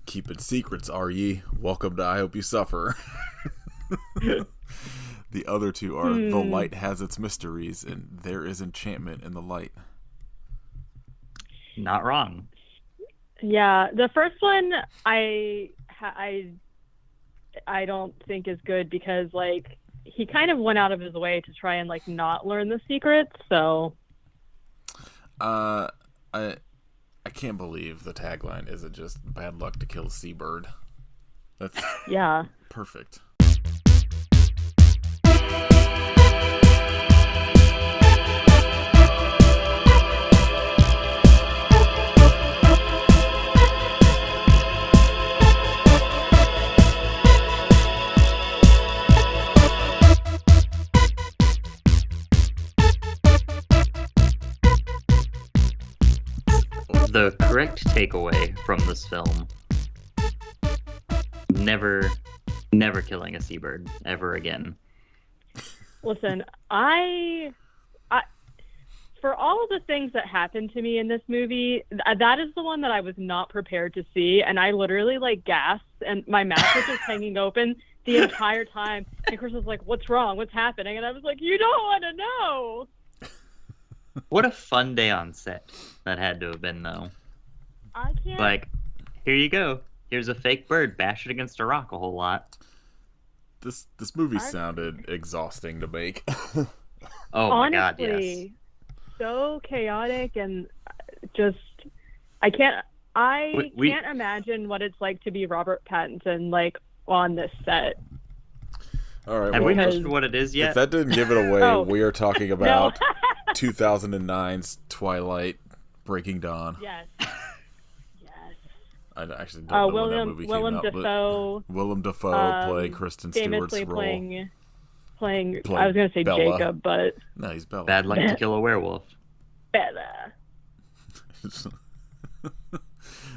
Keeping secrets, are ye? Welcome to I Hope You Suffer. The other two are The Light Has Its Mysteries and There Is Enchantment in the Light. Not wrong. Yeah, the first one I don't think is good because like he kind of went out of his way to try and like not learn the secrets. So, I can't believe the tagline isn't just "bad luck to kill a seabird." That's yeah. perfect. The correct takeaway from this film: never killing a seabird ever again. Listen, I for all of the things that happened to me in this movie, that is the one that I was not prepared to see, and I literally like gasped, and my mouth was just hanging open the entire time. And Chris was like, "What's wrong? What's happening?" And I was like, "You don't want to know." What a fun day on set that had to have been, though. I can't. Like, here you go. Here's a fake bird. Bash it against a rock a whole lot. This movie sounded exhausting to make. Oh my God, yes. Honestly, so chaotic and just I can't imagine what it's like to be Robert Pattinson like on this set. All right, Have we well, mentioned what it is yet? if that didn't give it away, Oh. we are talking about 2009's Twilight, Breaking Dawn. Yes. Yes. I actually don't know when that movie Willem came out, Dafoe, but Willem Dafoe playing Kristen Stewart's famously role. playing. I Playing was gonna say Bella. Jacob, but No, he's Bella. Bad luck to kill a werewolf. Bella.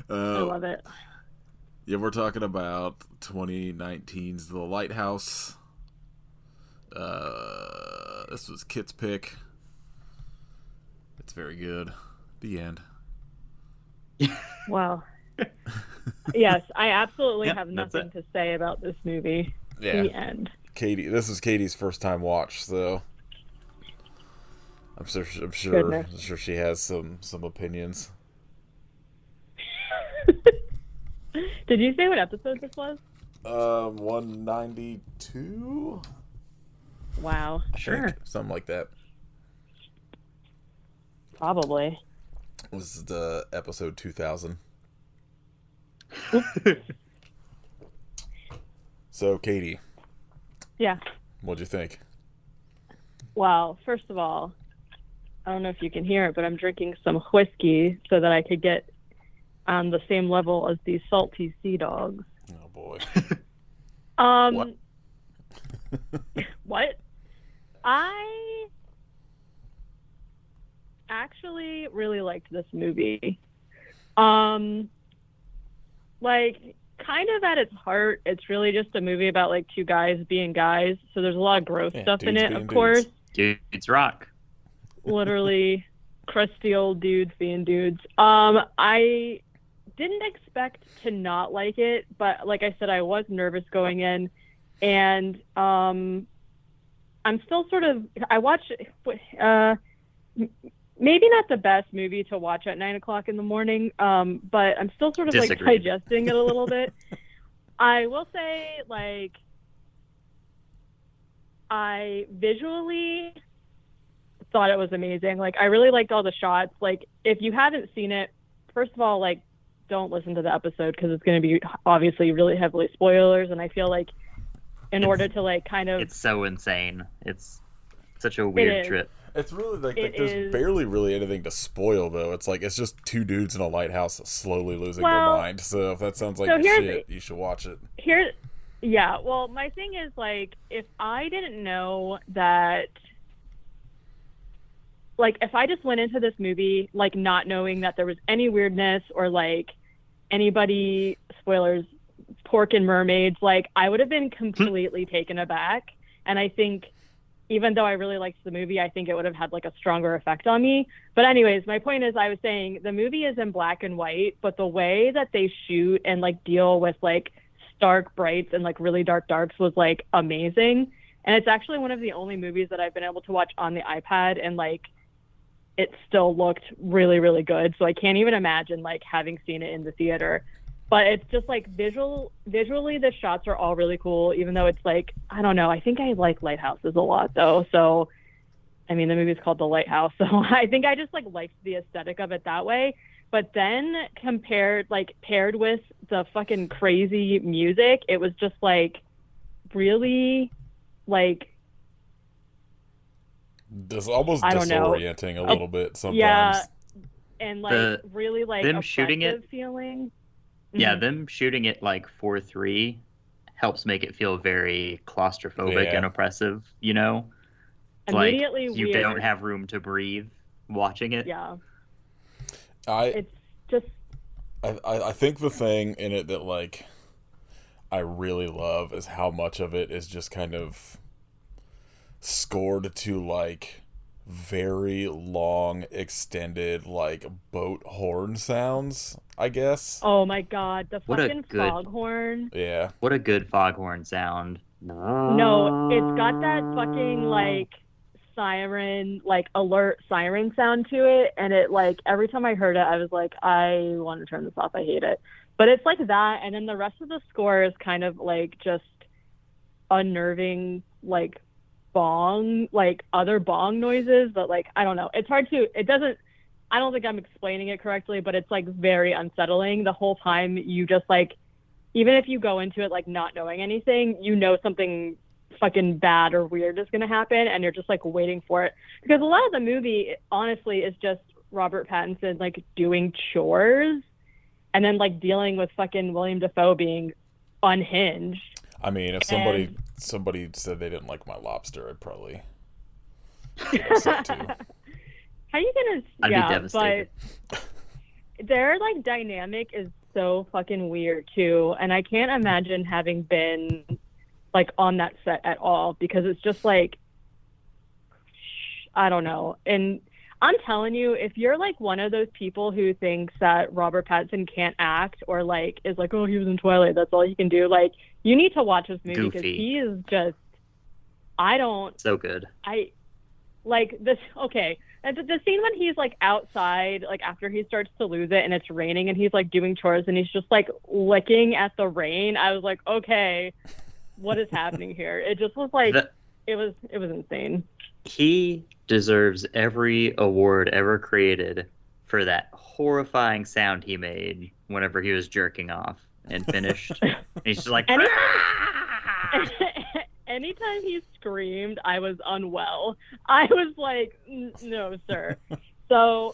I love it. Yeah, we're talking about 2019's The Lighthouse. This was Kit's pick. It's very good. The end. Wow. Yes, I absolutely Yep, have that's nothing to say about this movie. Yeah. The end. Katie, this is Katie's first time watch, so I'm sure Goodness. she has some opinions. Did you say what episode this was? 192. Wow. Sure. Something like that. Probably. This is the episode 2000. So, Katie, Yeah. what'd you think? Well, first of all, I don't know if you can hear it, but I'm drinking some whiskey so that I could get on the same level as these salty sea dogs. Oh boy. What? What? I actually really liked this movie. Like, kind of at its heart, it's really just a movie about like two guys being guys. So there's a lot of gross stuff in dudes it, being of course. Dudes rock. Literally crusty old dudes being dudes. I didn't expect to not like it, but like I said, I was nervous going in, and I'm still sort of. I watched. Maybe not the best movie to watch at 9 o'clock in the morning, but I'm still sort of like Disagreed. digesting it a little bit. I will say, like, I visually thought it was amazing. Like, I really liked all the shots. Like, if you haven't seen it, first of all, like, don't listen to the episode because it's going to be obviously really heavily spoilers. And I feel like in order to like kind of, It's so insane. It's such a weird is. trip. It's really like It there's is- barely really anything to spoil though. It's like it's just two dudes in a lighthouse slowly losing Well, their mind. So if that sounds like so the here's shit, you should watch it. here, yeah. Well, my thing is like, if I didn't know that, like, if I just went into this movie like not knowing that there was any weirdness or like anybody spoilers pork and mermaids, like I would have been completely taken aback. And I think even though I really liked the movie, I think it would have had like a stronger effect on me. But anyways, my point is, I was saying the movie is in black and white, but the way that they shoot and like deal with like stark brights and like really dark darks was like amazing. And it's actually one of the only movies that I've been able to watch on the iPad, and like it still looked really, really good. So I can't even imagine like having seen it in the theater. But it's just like visually the shots are all really cool, even though it's like, I don't know, I think I like Lighthouses a lot though. So I mean, the movie's called The Lighthouse, so I think I just like liked the aesthetic of it that way. But then paired with the fucking crazy music, it was just like really like, This almost I don't know. disorienting a little bit sometimes. Yeah, and like The- really like them shooting it- oppressive feeling. Yeah, Mhm. them shooting it like 4:3 helps make it feel very claustrophobic Yeah. and oppressive, you know? It's like Immediately you weird. don't have room to breathe watching it. Yeah, I it's just I think the thing in it that like I really love is how much of it is just kind of scored to like very long extended like boat horn sounds, I guess. oh my god, the What a fucking good- foghorn. Yeah. What a good foghorn sound. No, it's got that fucking like siren, like alert siren sound to it, and it like every time I heard it, I was like, I want to turn this off. I hate it. But it's like that, and then the rest of the score is kind of like just unnerving, like bong, like other bong noises. But like I don't know, it's hard to. It doesn't. I don't think I'm explaining it correctly, but it's like very unsettling the whole time. You just like, even if you go into it like not knowing anything, you know something fucking bad or weird is going to happen, and you're just like waiting for it. Because a lot of the movie honestly is just Robert Pattinson like doing chores and then like dealing with fucking William Dafoe being unhinged. I mean, if somebody said they didn't like my lobster, I'd probably get upset too. How you gonna? I'd be yeah, devastated. but their like dynamic is so fucking weird too, and I can't imagine having been like on that set at all, because it's just like, I don't know. And I'm telling you, if you're like one of those people who thinks that Robert Pattinson can't act, or like is like, oh, he was in Twilight, that's all he can do, like you need to watch this movie, because Goofy. he is just, So good. like this. Okay, and the scene when he's like outside, like after he starts to lose it and it's raining and he's like doing chores and he's just like licking at the rain, I was like, okay, what is happening here? It just was like, it was insane. He deserves every award ever created for that horrifying sound he made whenever he was jerking off and finished. And he's just like, Anytime he screamed, I was unwell. I was like, no, sir. So,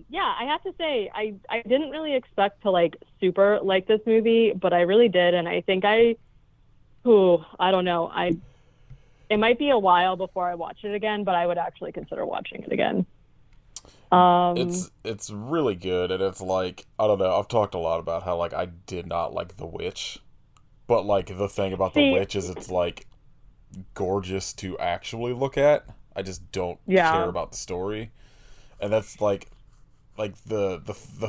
yeah, I have to say, I didn't really expect to like super like this movie, but I really did. And I think I don't know. It might be a while before I watch it again, but I would actually consider watching it again. It's really good, and it's like, I don't know, I've talked a lot about how like I did not like The Witch, but like the thing about The Witch is it's like gorgeous to actually look at. I just don't care about the story, and that's like the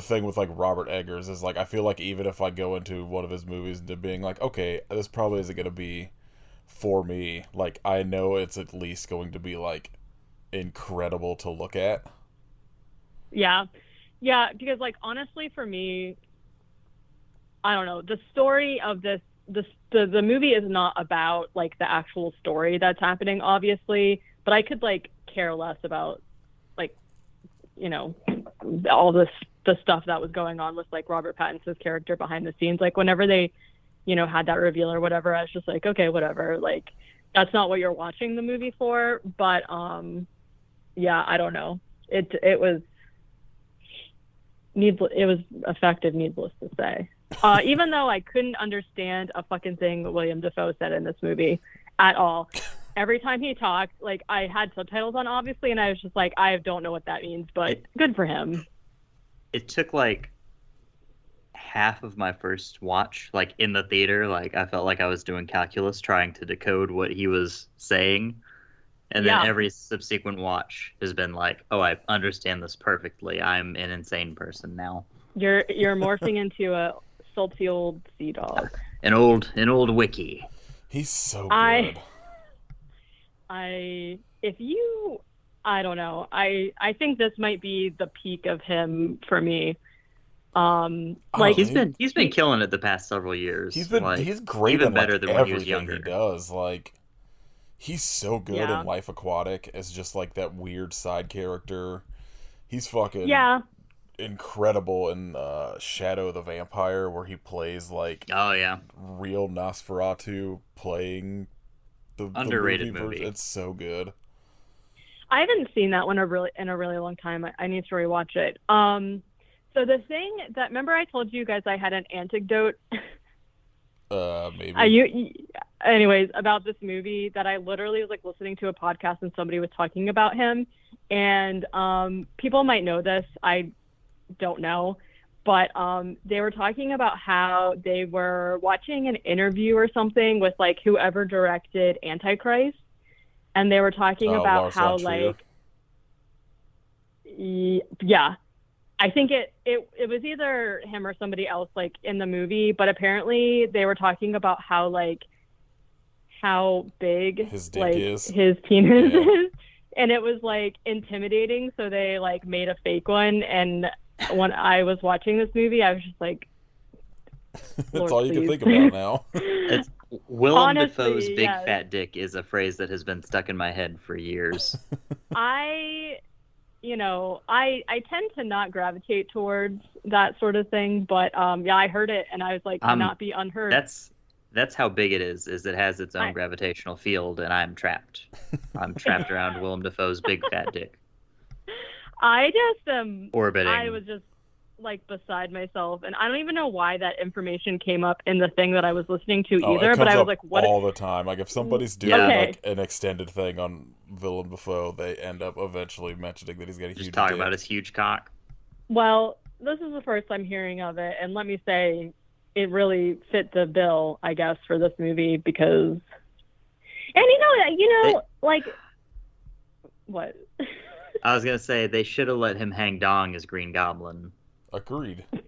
thing with like Robert Eggers is like, I feel like even if I go into one of his movies into being like, okay, this probably isn't gonna be for me, like I know it's at least going to be like incredible to look at. Yeah, because like honestly, for me, I don't know, the story of the movie is not about like the actual story that's happening, obviously, but I could like care less about like, you know, all the stuff that was going on with like Robert Pattinson's character behind the scenes. Like whenever they, you know, had that reveal or whatever, I was just like, okay, whatever, like that's not what you're watching the movie for. But yeah, I don't know, it was effective, needless to say. Even though I couldn't understand a fucking thing William Dafoe said in this movie at all. Every time he talked, like I had subtitles on, obviously, and I was just like, I don't know what that means, but good for him. It took like half of my first watch, like in the theater, like I felt like I was doing calculus trying to decode what he was saying. And then Yeah. every subsequent watch has been like, oh, I understand this perfectly. I'm an insane person now. You're morphing into a salty old sea dog. An old wiki. He's so I- good. I don't know. I think this might be the peak of him for me. Like He's been killing it the past several years. He's great even in better like than when he was everything younger. he does. Like he's so good Yeah. in Life Aquatic as just like that weird side character. He's fucking yeah, incredible in Shadow the Vampire, where he plays like Oh yeah, real Nosferatu playing the Underrated movie. movie. It's so good. I haven't seen that one in a really long time. I need to rewatch it. So the thing that remember I told you guys I had an anecdote. Maybe. Anyways, about this movie that I literally was like listening to a podcast and somebody was talking about him, and people might know this. I don't know, but they were talking about how they were watching an interview or something with like whoever directed Antichrist, and they were talking about Lars how von Trier. like yeah, I think it was either him or somebody else like in the movie, but apparently they were talking about how big His dick like is. his penis Yeah. is, and it was like intimidating, so they like made a fake one. And when I was watching this movie, I was just like, That's Lord, all you can please. think about now. it's Willem Honestly, Dafoe's big yes. fat dick is a phrase that has been stuck in my head for years. I tend to not gravitate towards that sort of thing, but yeah, I heard it and I was like, cannot be unheard. That's how big it is it has its own I- gravitational field, and I'm trapped. I'm trapped around Willem Dafoe's big fat dick. I just Orbiting. I was just like beside myself, and I don't even know why that information came up in the thing that I was listening to Oh, either. it But comes I was up like, what? all the time. Like if somebody's doing Yeah. like an extended thing on Willem Dafoe, they end up eventually mentioning that he's got a Just huge talking dick. about his huge cock. Well, this is the first I'm hearing of it, and let me say, it really fit the bill, I guess, for this movie because, and like what? I was gonna say they should have let him hang dong as Green Goblin. Agreed. Can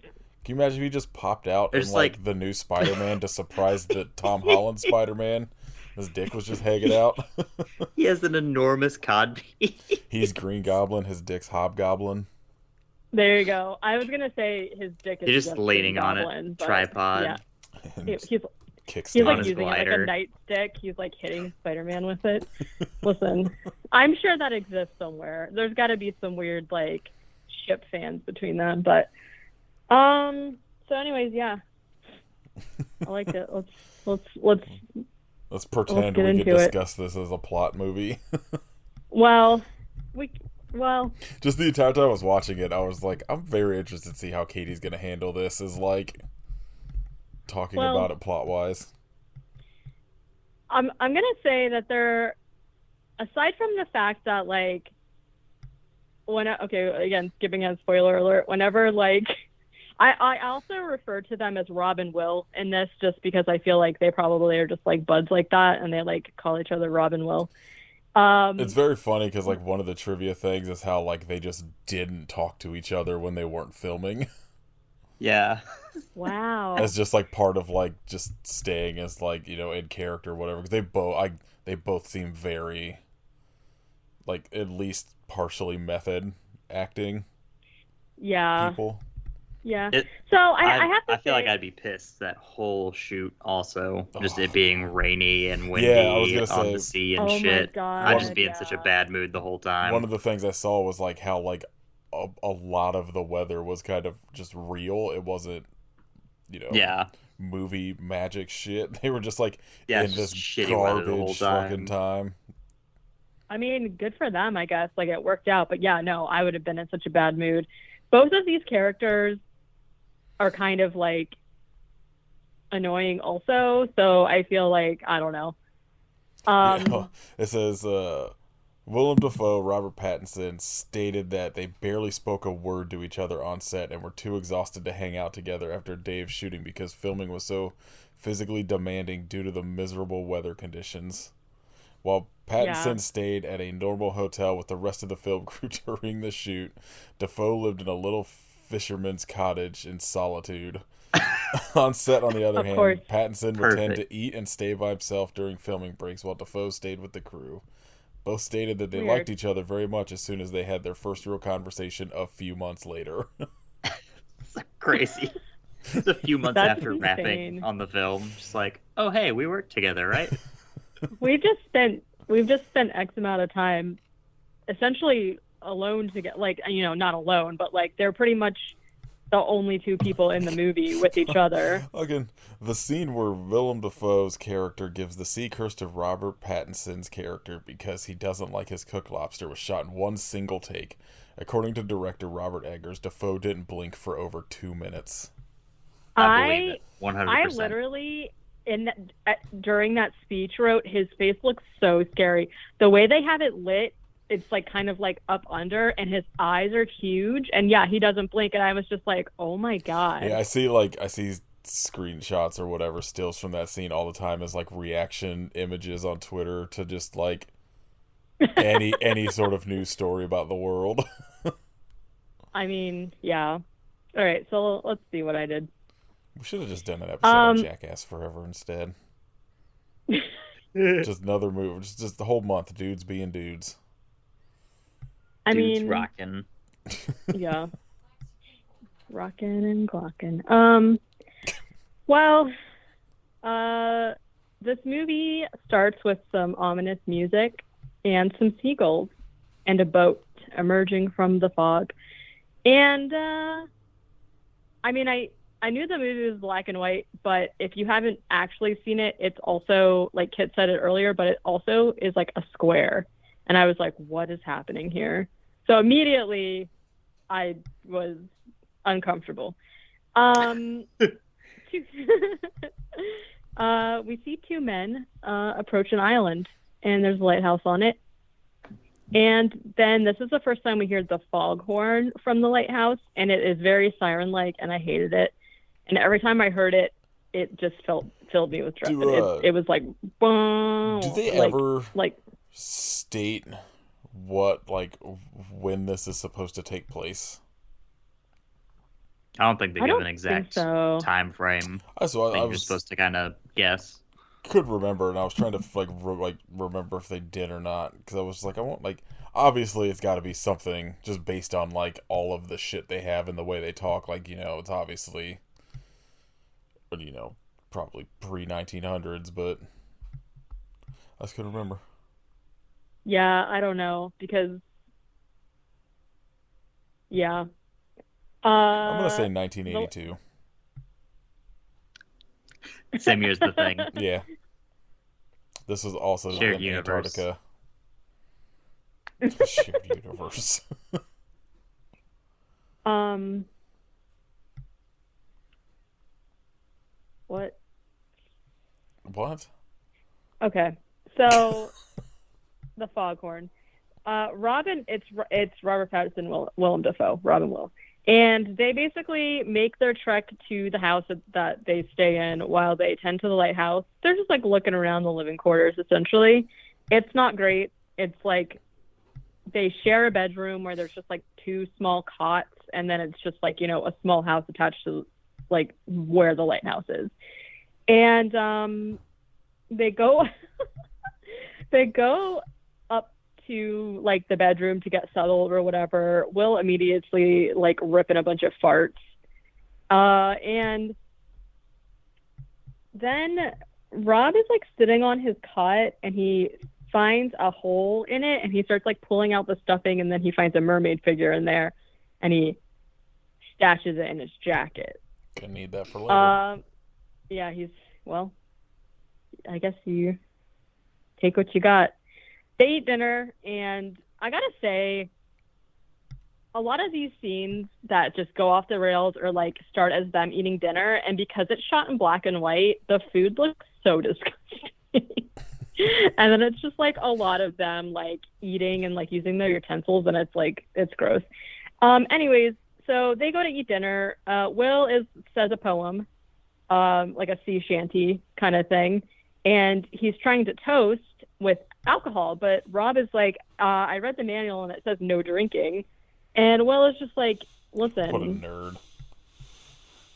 you imagine if he just popped out in There's, like the new Spider-Man to surprise the Tom Holland Spider-Man? His dick was just hanging out. He has an enormous codpiece. He's Green Goblin. His dick's Hobgoblin. There you go. I was gonna say his dick is You're just leaning Green on Goblin, it, but tripod. Yeah, And he's kickstand. like his using it like glider. a nightstick. He's like hitting Spider-Man with it. Listen, I'm sure that exists somewhere. There's got to be some weird like ship fans between them, but So, anyways, yeah, I liked it. Let's pretend get we into could it. discuss this as a plot movie. Well, Just the entire time I was watching it, I was like, I'm very interested to see how Katie's gonna handle this. Is like talking Well- about it plot wise. I'm gonna say that there, aside from the fact that like, again, skipping a spoiler alert. Whenever like, I also refer to them as Rob and Will in this, just because I feel like they probably are just like buds like that, and they like call each other Rob and Will. It's very funny because like one of the trivia things is how like they just didn't talk to each other when they weren't filming. Yeah. Wow. As just like part of like just staying as like, you know, in character or whatever, because they both seem very like at least partially method acting Yeah. people. Yeah. It- So I have to I feel like say- I'd be pissed that whole shoot also. Just Oh. it being rainy and windy Yeah, I was gonna on say- the sea and Oh my shit. God, I'd just be in such a yeah. bad mood the whole time. One of the things I saw was like how like a lot of the weather was kind of just real. It wasn't, you know, Yeah. movie magic shit. They were just like Yeah, in just this shitty weather the whole garbage time. fucking time. I mean, good for them, I guess. Like, it worked out. But yeah, no, I would have been in such a bad mood. Both of these characters are kind of like annoying also. So I feel like, I don't know. Yeah. It says Willem Dafoe, Robert Pattinson stated that they barely spoke a word to each other on set and were too exhausted to hang out together after a day of shooting because filming was so physically demanding due to the miserable weather conditions. While Pattinson stayed at a normal hotel with the rest of the film crew during the shoot. Defoe lived in a little fisherman's cottage in solitude. On set, on the other Of hand, course. Pattinson would tend Perfect. to eat and stay by himself during filming breaks while Defoe stayed with the crew. Both stated that they Weird. liked each other very much as soon as they had their first real conversation a few months later. It's crazy. It's a few months That's after wrapping insane. on the film, just like, oh hey, we worked together, right? we've just spent X amount of time essentially alone to get, like, not alone, but like they're pretty much the only two people in the movie with each other. Again, the scene where Willem Dafoe's character gives the sea curse to Robert Pattinson's character because he doesn't like his cooked lobster was shot in one single take. According to director Robert Eggers, Dafoe didn't blink for over 2 minutes. I believe it. I 100%. literally during that speech wrote, his face looks so scary. The way they have it lit, it's like kind of like up under, and his eyes are huge, and yeah, he doesn't blink, and I was just like, oh my god. Yeah, I see screenshots or whatever, stills from that scene all the time as like reaction images on Twitter to just like any sort of news story about the world. I mean, yeah. All right, so let's see what I did. We should have just done an episode on Jackass Forever instead. Just another movie, just the whole month, dudes being dudes. I Dudes mean, rocking. yeah, rocking and clocking. Well, this movie starts with some ominous music and some seagulls and a boat emerging from the fog. And I mean, I knew the movie was black and white, but if you haven't actually seen it, it's also, like Kit said it earlier, but it also is like a square. And I was like, what is happening here? So immediately I was uncomfortable. We see two men approach an island, and there's a lighthouse on it. And then this is the first time we hear the foghorn from the lighthouse, and it is very siren-like, and I hated it. And every time I heard it, it just filled me with dread. It was like, boom. Do they ever state what, like, when this is supposed to take place? I don't think they give an exact so. time frame. I think was you're supposed to kind of guess. Could remember, and I was trying to remember if they did or not, because I was like, I want, like, obviously it's got to be something just based on like all of the shit they have and the way they talk. Like, it's obviously, probably pre-1900s, but I just couldn't remember. Yeah, I don't know, because yeah. I'm gonna say 1982. Same year as the Thing. Yeah. This was also Shared in universe. Antarctica. Shared universe. What? What? Okay, so the foghorn. Robin, it's Robert Pattinson, Willem Dafoe, Robin Will. And they basically make their trek to the house that they stay in while they tend to the lighthouse. They're just like looking around the living quarters, essentially. It's not great. It's like they share a bedroom where there's just like two small cots, and then it's just like, a small house attached to like where the lighthouse is. And they go up to like the bedroom to get settled or whatever. Will immediately like ripping a bunch of farts, and then Rob is like sitting on his cot, and he finds a hole in it, and he starts like pulling out the stuffing, and then he finds a mermaid figure in there, and he stashes it in his jacket. Gonna need that for later. Yeah, I guess you take what you got. They eat dinner, and I gotta say, a lot of these scenes that just go off the rails or like start as them eating dinner, and because it's shot in black and white, the food looks so disgusting. And then it's just like a lot of them like eating and like using their utensils, and it's gross. Anyways, so they go to eat dinner. Will says a poem, like a sea shanty kind of thing, and he's trying to toast with alcohol. But Rob is like, I read the manual and it says no drinking. And Will is just like, listen. What a nerd.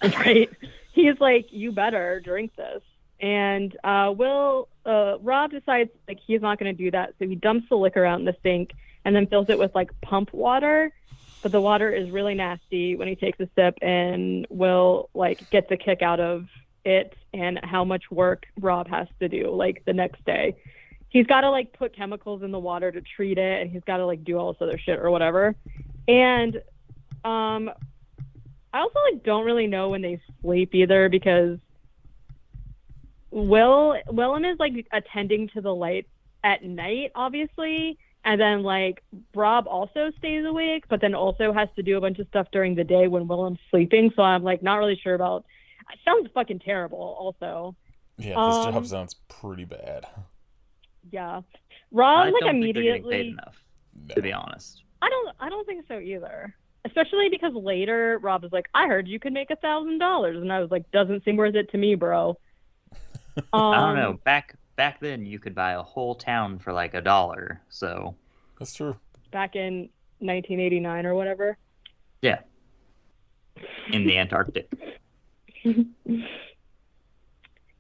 Right? He's like, you better drink this. And Rob decides like he's not going to do that. So he dumps the liquor out in the sink and then fills it with like pump water. But the water is really nasty when he takes a sip, and Will like gets a kick out of it and how much work Rob has to do like the next day. He's got to like put chemicals in the water to treat it, and he's got to like do all this other shit or whatever. And I also like don't really know when they sleep either, because Willem is like attending to the light at night, obviously. And then, like, Rob also stays awake, but then also has to do a bunch of stuff during the day when Willem's sleeping. So I'm, like, not really sure about... It sounds fucking terrible, also. Yeah, this job sounds pretty bad. Yeah. Rob, I like, don't immediately... think they're getting paid enough, to be honest. I don't think so either. Especially because later, Rob was like, I heard you could make $1,000. And I was like, doesn't seem worth it to me, bro. I don't know. Back then, you could buy a whole town for like $1. So that's true. Back in 1989 or whatever. Yeah. In the Antarctic.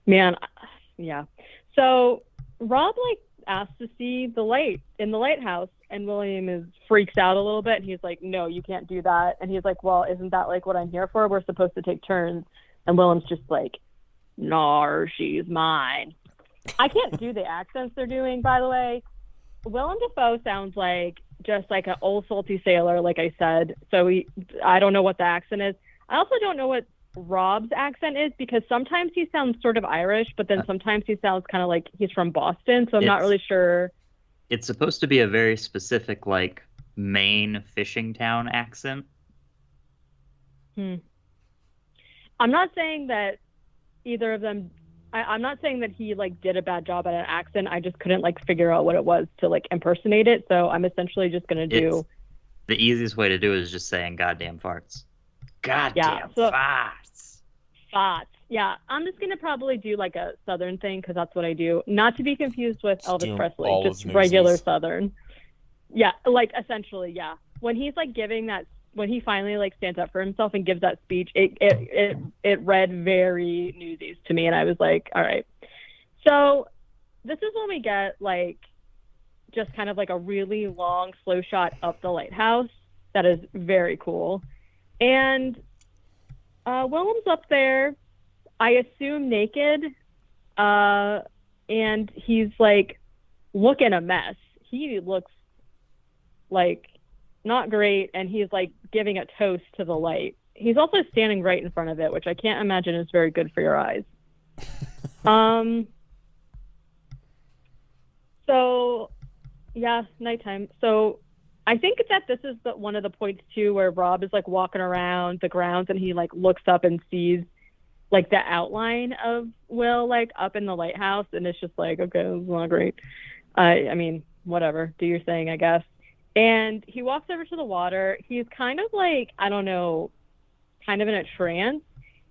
Man, yeah. So Rob like asks to see the light in the lighthouse, and William freaks out a little bit, and he's like, "No, you can't do that." And he's like, "Well, isn't that like what I'm here for? We're supposed to take turns." And Willem's just like, "Nar, she's mine." I can't do the accents they're doing, by the way. Willem Dafoe sounds like just like an old salty sailor, like I said. So I don't know what the accent is. I also don't know what Rob's accent is, because sometimes he sounds sort of Irish, but then sometimes he sounds kind of like he's from Boston. So I'm not really sure. It's supposed to be a very specific, like, Maine fishing town accent. I'm not saying that either of them... I'm not saying that he like did a bad job at an accent. I just couldn't like figure out what it was to like impersonate it. So I'm essentially just gonna do. The easiest way to do it is just saying "goddamn farts." Goddamn farts. Farts. Yeah, I'm just gonna probably do like a Southern thing, because that's what I do. Not to be confused with Elvis Presley, just regular Southern. Yeah, like essentially, yeah. When he's like giving that. When he finally like stands up for himself and gives that speech, it read very Newsies to me, and I was like, all right. So this is when we get like just kind of like a really long slow shot up the lighthouse that is very cool, and Willem's up there, I assume naked, and he's like looking a mess. He looks like not great, and he's like giving a toast to the light. He's also standing right in front of it, which I can't imagine is very good for your eyes. So yeah, nighttime. So I think that this is one of the points too where Rob is like walking around the grounds, and he like looks up and sees like the outline of Will like up in the lighthouse, and it's just like, okay, this is not great. I mean, whatever, do your thing, I guess. And he walks over to the water. He's kind of like, I don't know, kind of in a trance.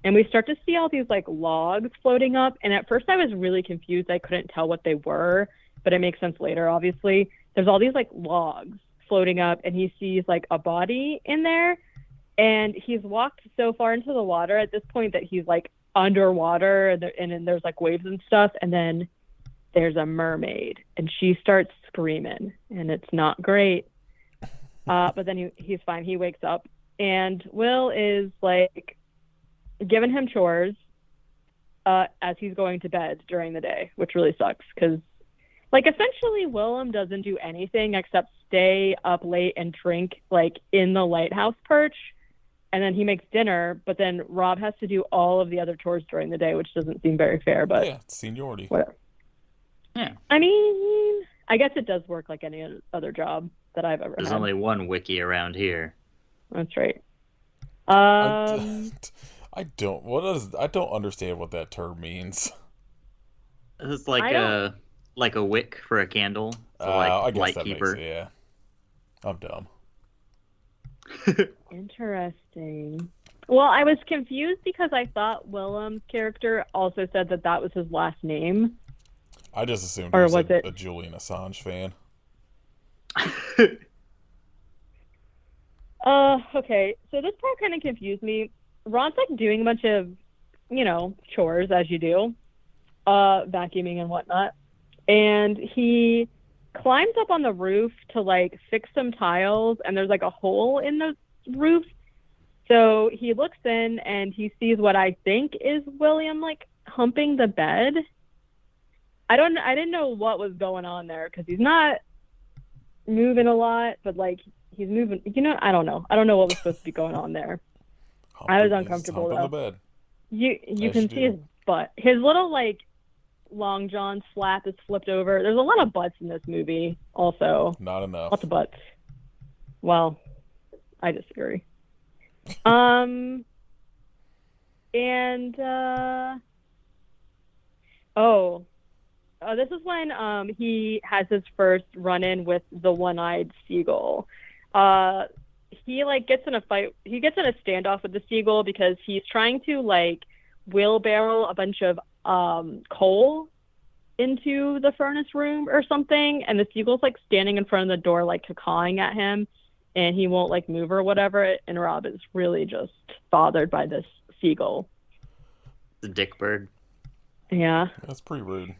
And we start to see all these like logs floating up. And at first I was really confused. I couldn't tell what they were, but it makes sense later, obviously. There's all these like logs floating up, and he sees like a body in there. And he's walked so far into the water at this point that he's like underwater, and then there's like waves and stuff. And then there's a mermaid, and she starts screaming, and it's not great. But then he's fine. He wakes up, and Will is like giving him chores as he's going to bed during the day, which really sucks, because like essentially Willem doesn't do anything except stay up late and drink like in the lighthouse perch, and then he makes dinner, but then Rob has to do all of the other chores during the day, which doesn't seem very fair. But yeah, it's seniority. Whatever. Yeah. I mean, I guess it does work like any other job that I've ever There's had. only one wiki around here. That's right. I don't understand what that term means. It's like a wick for a candle. So I guess light that keeper. makes it, yeah. I'm dumb. Interesting. Well, I was confused because I thought Willem's character also said that was his last name. I just assumed he Or was was it? a Julian Assange fan. Okay. So this part kind of confused me. Ron's like doing a bunch of, chores as you do, vacuuming and whatnot. And he climbs up on the roof to like fix some tiles, and there's like a hole in the roof. So he looks in and he sees what I think is William like humping the bed. I didn't know what was going on there because he's not moving a lot, but like he's moving. I don't know. I don't know what was supposed to be going on there. I was uncomfortable though. The bed. You can see his butt. His little like long john flap is flipped over. There's a lot of butts in this movie. Also, not enough. Lots of butts. Well, I disagree. And this is when he has his first run-in with the one-eyed seagull. He like gets in a fight. He gets in a standoff with the seagull because he's trying to like wheelbarrow a bunch of coal into the furnace room or something, and the seagull's like standing in front of the door like cawing at him, and he won't like move or whatever. And Rob is really just bothered by this seagull. The dick bird. Yeah. That's pretty rude.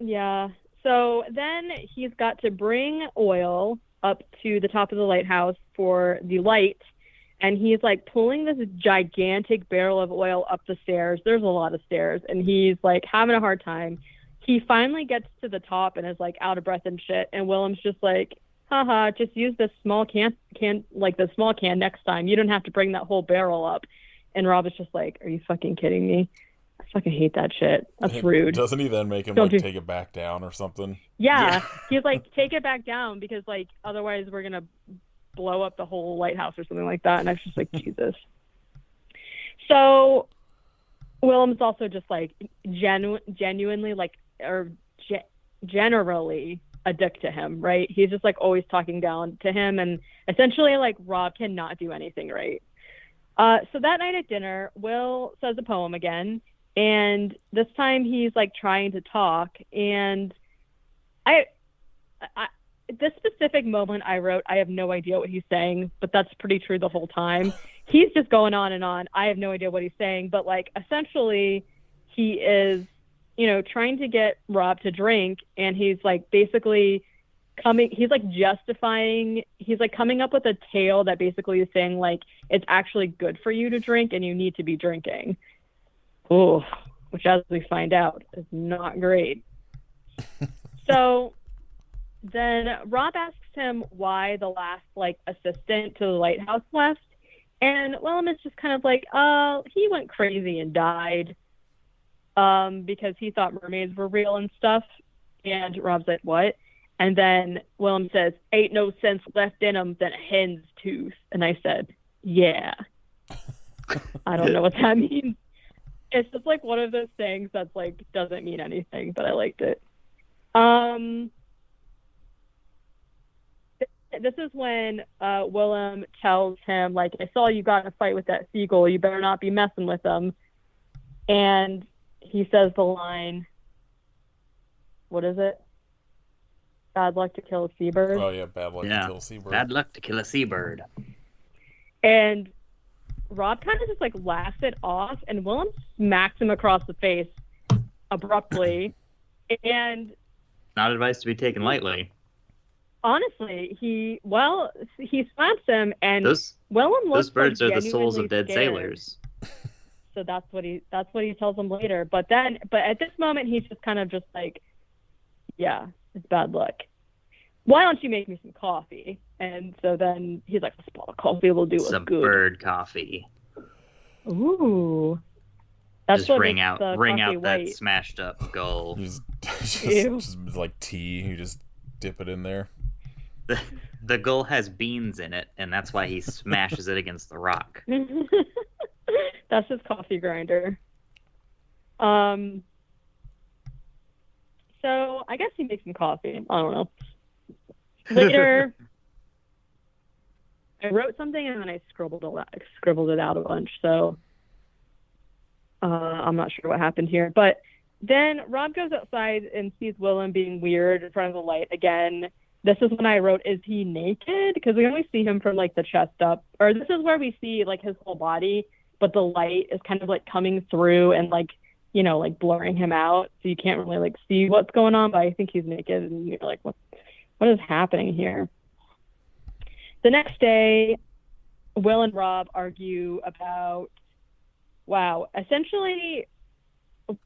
Yeah. So then he's got to bring oil up to the top of the lighthouse for the light, and he's like pulling this gigantic barrel of oil up the stairs. There's a lot of stairs, and he's like having a hard time. He finally gets to the top and is like out of breath and shit, and Willem's just like, haha, just use this small can next time. You don't have to bring that whole barrel up. And Rob is just like, are you fucking kidding me? I fucking hate that shit. That's rude. Doesn't he then make him take it back down or something? Yeah. He's like, take it back down because like otherwise we're gonna blow up the whole lighthouse or something like that. And I was just like, Jesus. So Willem's also just like genuinely like generally a dick to him, right? He's just like always talking down to him, and essentially like Rob cannot do anything right. So that night at dinner, Will says a poem again, and this time he's like trying to talk, and I this specific moment I wrote, I have no idea what he's saying, but that's pretty true the whole time. He's just going on and on. I have no idea what he's saying, but like essentially he is, trying to get Rob to drink, and he's like basically he's like coming up with a tale that basically is saying like it's actually good for you to drink and you need to be drinking. Oh, which as we find out is not great. So then Rob asks him why the last like assistant to the lighthouse left, and Willem is just kind of like, he went crazy and died because he thought mermaids were real and stuff. And Rob's like, what? And then Willem says, ain't no sense left in them than a hen's tooth. And I said, yeah. I don't know what that means. It's just like one of those things that's like doesn't mean anything, but I liked it. This is when Willem tells him, like, I saw you got in a fight with that seagull. You better not be messing with them. And he says the line, what is it? Bad luck to kill a seabird. Oh, yeah, bad luck to kill a seabird. Bad luck to kill a seabird. And Rob kind of just, like, laughs it off, and Willem smacks him across the face abruptly. And not advice to be taken lightly. Honestly, he slaps him, and Willem looks those birds like are the souls of dead scared. sailors. So that's what he tells him later. But at this moment, he's just kind of just like, yeah, it's bad luck. Why don't you make me some coffee? And so then he's like, a spot of coffee will do us some good. Bird coffee. Ooh. That's just wring out white. that smashed up gull. Just like tea, you just dip it in there. The gull has beans in it, and that's why he smashes it against the rock. That's his coffee grinder. So I guess he makes some coffee. I don't know. Later, I wrote something and then I scribbled it out a bunch. So I'm not sure what happened here. But Then Rob goes outside and sees Willem being weird in front of the light again. This is when I wrote, is he naked? Because we only see him from like the chest up. Or this is where we see like his whole body, but the light is kind of like coming through and like, you know, like blurring him out. So you can't really like see what's going on, but I think he's naked and you're like, what is happening here? The next day, Will and Rob argue about, essentially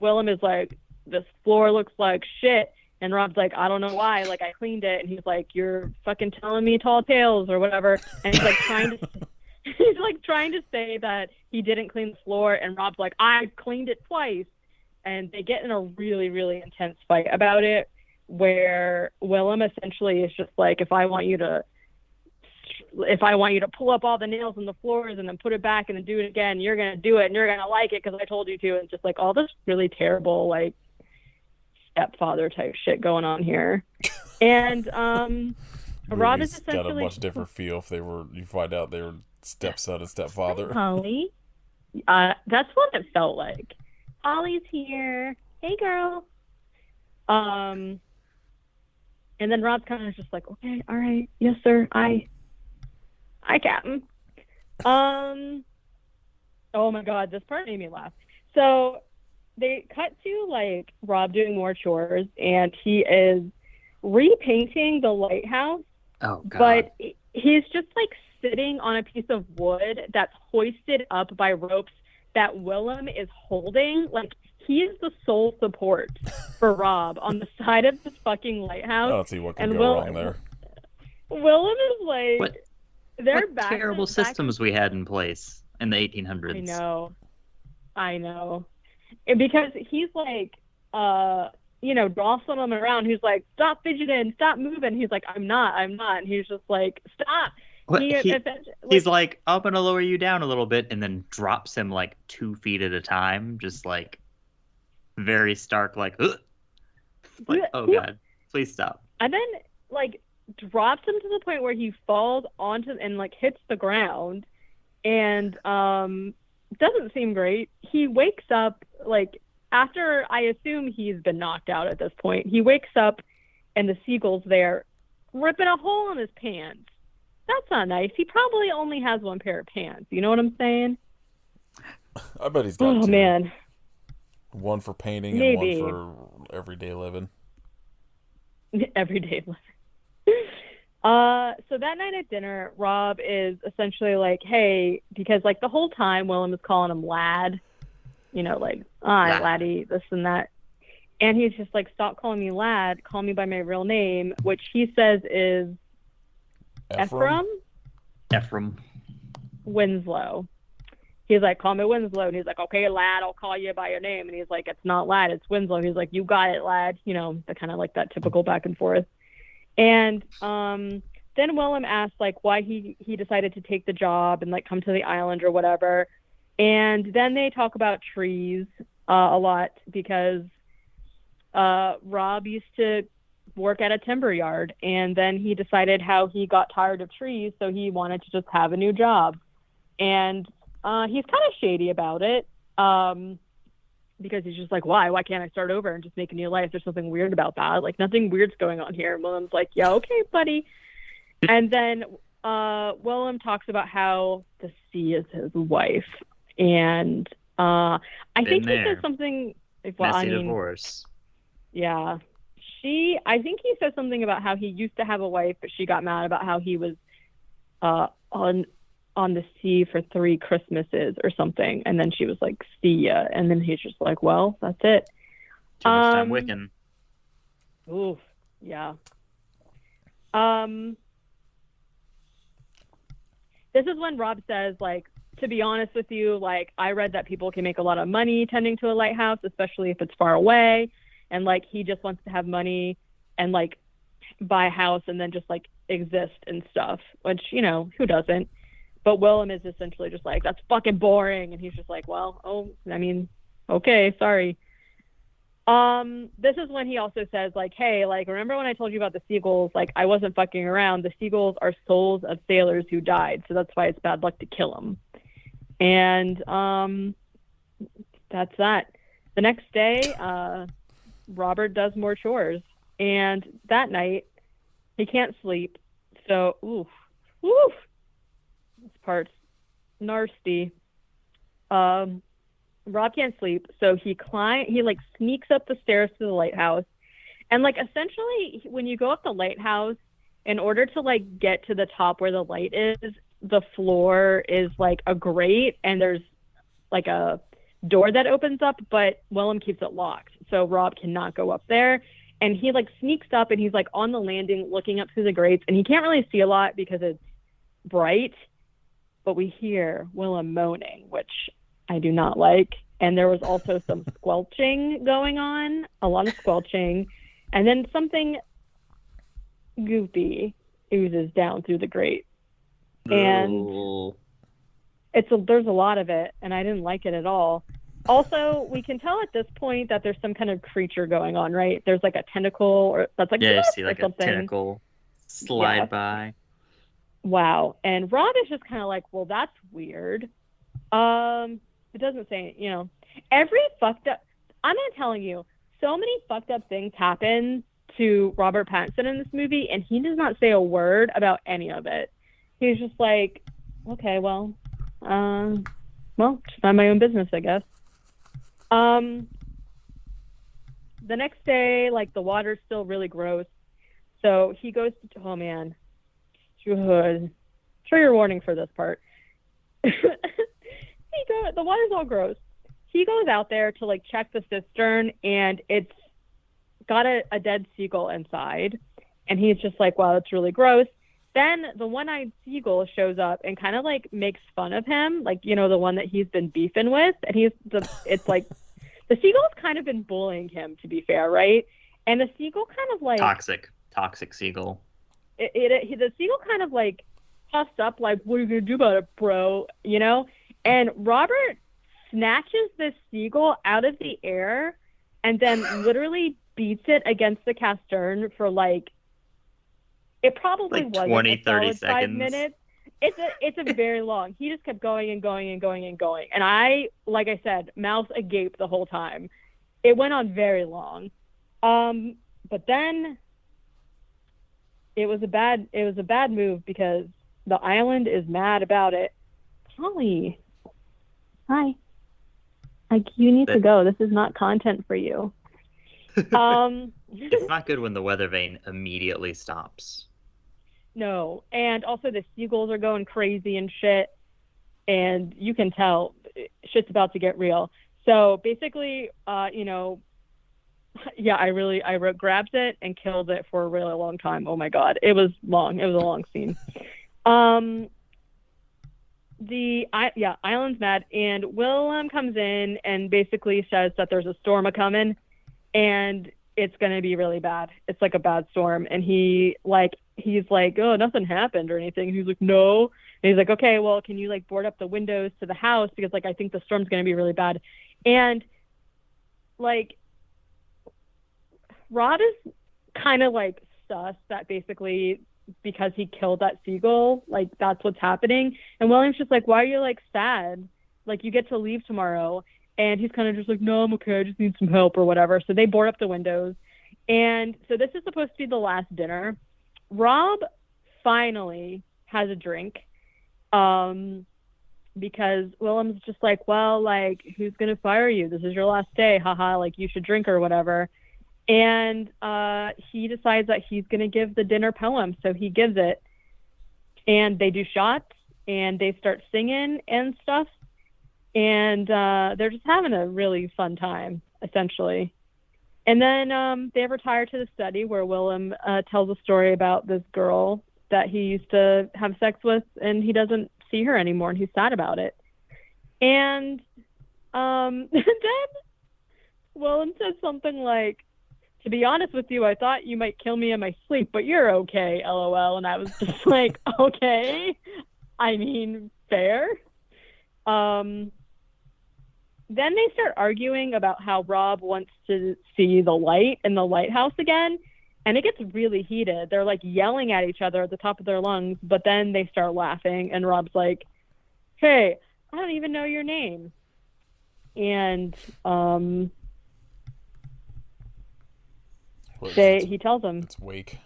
Willem is like, this floor looks like shit. And Rob's like, I don't know why. Like, I cleaned it. And he's like, you're fucking telling me tall tales or whatever. And he's like trying to say that he didn't clean the floor. And Rob's like, I cleaned it twice. And they get in a really, really intense fight about it, where Willem essentially is just like, if I want you to pull up all the nails in the floors and then put it back and then do it again, you're going to do it and you're going to like it because I told you to. And just like all this really terrible, like, stepfather type shit going on here. And Rob is essentially got a much different feel if you find out they were stepson and stepfather. Holly. That's what it felt like. Holly's here. Hey, girl. And then Rob's kind of just like, okay, all right, yes, sir. Hi, Captain. Oh my God, this part made me laugh. So they cut to like Rob doing more chores, and he is repainting the lighthouse. Oh God! But he's just like sitting on a piece of wood that's hoisted up by ropes that Willem is holding. Like, he is the sole support for Rob on the side of this fucking lighthouse. I don't see what can go wrong there. Willem is like, what terrible systems we had in place in the 1800s. I know. Because he's like, jostling him around. He's like, stop fidgeting, stop moving. He's like, I'm not. And he's just like, stop. He's like, I'm going to lower you down a little bit, and then drops him like 2 feet at a time. Just like very stark, like, ugh. Like, oh God, please stop. And then like drops him to the point where he falls onto and like hits the ground, and doesn't seem great. He wakes up like after, I assume he's been knocked out at this point. He wakes up and the seagull's there ripping a hole in his pants. That's not nice. He probably only has one pair of pants. You know what I'm saying? I bet he's got two. Oh, man. One for painting Maybe. And one for everyday living. Everyday living. So that night at dinner, Rob is essentially like, hey, because like the whole time Willem is calling him lad, like, laddie, this and that. And he's just like, stop calling me lad, call me by my real name, which he says is Ephraim Winslow. He's like, call me Winslow. And he's like, okay, lad, I'll call you by your name. And he's like, it's not lad, it's Winslow. He's like, you got it, lad. The kind of like that typical back and forth. And then Willem asks like why he decided to take the job and like come to the island or whatever. And then they talk about trees a lot, because Rob used to work at a timber yard, and then he decided how he got tired of trees, so he wanted to just have a new job. And he's kind of shady about it, because he's just like, why can't I start over and just make a new life? There's something weird about that. Like, nothing weird's going on here. And Willem's like, yeah, okay, buddy. And then Willem talks about how the sea is his wife. And I think he says something. Messy divorce. Yeah. I think he said something about how he used to have a wife, but she got mad about how he was on the sea for 3 Christmases or something. And then she was like, see ya. And then he's just like, well, that's it. Too much time wicking. Ooh, yeah. This is when Rob says, like, to be honest with you, like, I read that people can make a lot of money tending to a lighthouse, especially if it's far away. And, like, he just wants to have money and, like, buy a house and then just, like, exist and stuff, which, who doesn't? But Willem is essentially just like, that's fucking boring. And he's just like, well, okay, sorry. This is when he also says, like, hey, like, remember when I told you about the seagulls? Like, I wasn't fucking around. The seagulls are souls of sailors who died, so that's why it's bad luck to kill them. And that's that. The next day, Robert does more chores, and that night he can't sleep. So, this part's nasty. Rob can't sleep, so he like sneaks up the stairs to the lighthouse, and like essentially when you go up the lighthouse, in order to like get to the top where the light is, the floor is like a grate, and there's like a door that opens up, but Willem keeps it locked, so Rob cannot go up there. And he like sneaks up, and he's like on the landing looking up through the grates, and he can't really see a lot because it's bright, but we hear Willem moaning, which I do not like. And there was also some squelching going on, a lot of squelching, and then something goopy oozes down through the grate. And there's a lot of it, and I didn't like it at all. Also, we can tell at this point that there's some kind of creature going on, right? There's like a tentacle, or that's like, yeah, you see like a something. tentacle slide by. Wow. And Rob is just kind of like, well, that's weird. It doesn't say, every fucked up, I'm not telling you, so many fucked up things happen to Robert Pattinson in this movie, and he does not say a word about any of it. He's just like, okay, well, just mind my own business, I guess. The next day, like, the water's still really gross. So he goes to, oh man, trigger warning for this part. The water's all gross. He goes out there to like check the cistern, and it's got a dead seagull inside. And he's just like, wow, that's really gross. Then the one-eyed seagull shows up and kind of like makes fun of him, like, the one that he's been beefing with. And it's like, the seagull's kind of been bullying him, to be fair, right? And the seagull kind of like toxic seagull. The seagull kind of like puffs up, like, what are you gonna do about it, bro? And Robert snatches this seagull out of the air and then literally beats it against the castern for like, it probably like wasn't 20, a 30 solid seconds. 5 minutes. It's a very long. He just kept going and going and going and going. And I, like I said, mouth agape the whole time. It went on very long. But then it was a bad move because the island is mad about it. Polly, hi. You need to go. This is not content for you. It's not good when the weather vane immediately stops. No, and also the seagulls are going crazy and shit, and you can tell shit's about to get real. So basically, I wrote grabs it and kills it for a really long time. Oh my god, it was long. It was a long scene. Island's mad, and Willem comes in and basically says that there's a storm a-coming, and it's gonna be really bad. It's like a bad storm, and he's like, oh, nothing happened or anything. And he's like, no. And he's like, okay, well, can you like board up the windows to the house, because like I think the storm's gonna be really bad. And like Rod is kind of like sus that basically because he killed that seagull, like that's what's happening. And William's just like, why are you like sad? Like you get to leave tomorrow. And he's kind of just like, no, I'm okay. I just need some help or whatever. So they board up the windows. And so this is supposed to be the last dinner. Rob finally has a drink because Willem's just like, well, like, who's going to fire you? This is your last day. Haha, like, you should drink or whatever. And he decides that he's going to give the dinner poem. So he gives it. And they do shots. And they start singing and stuff. And they're just having a really fun time, essentially. And then they retire to the study where Willem tells a story about this girl that he used to have sex with, and he doesn't see her anymore, and he's sad about it. And then Willem says something like, to be honest with you, I thought you might kill me in my sleep, but you're okay, LOL. And I was just like, okay. I mean, fair. Then they start arguing about how Rob wants to see the light in the lighthouse again, and it gets really heated. They're like yelling at each other at the top of their lungs, but then they start laughing, and Rob's like, hey, I don't even know your name. And What is it? He tells him It's Wake.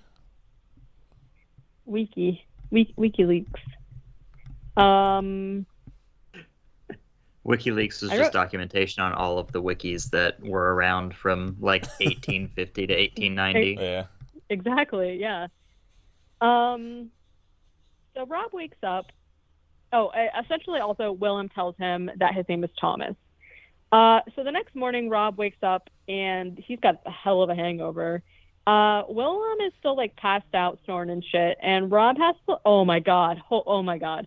WikiLeaks. WikiLeaks is I just wrote- documentation on all of the wikis that were around from like 1850 to 1890. Yeah. Exactly, yeah. So Rob wakes up. Oh, essentially also Willem tells him that his name is Thomas. So the next morning, Rob wakes up and he's got a hell of a hangover. Willem is still like passed out, snoring and shit, and Rob has to. Oh my god! Oh my god!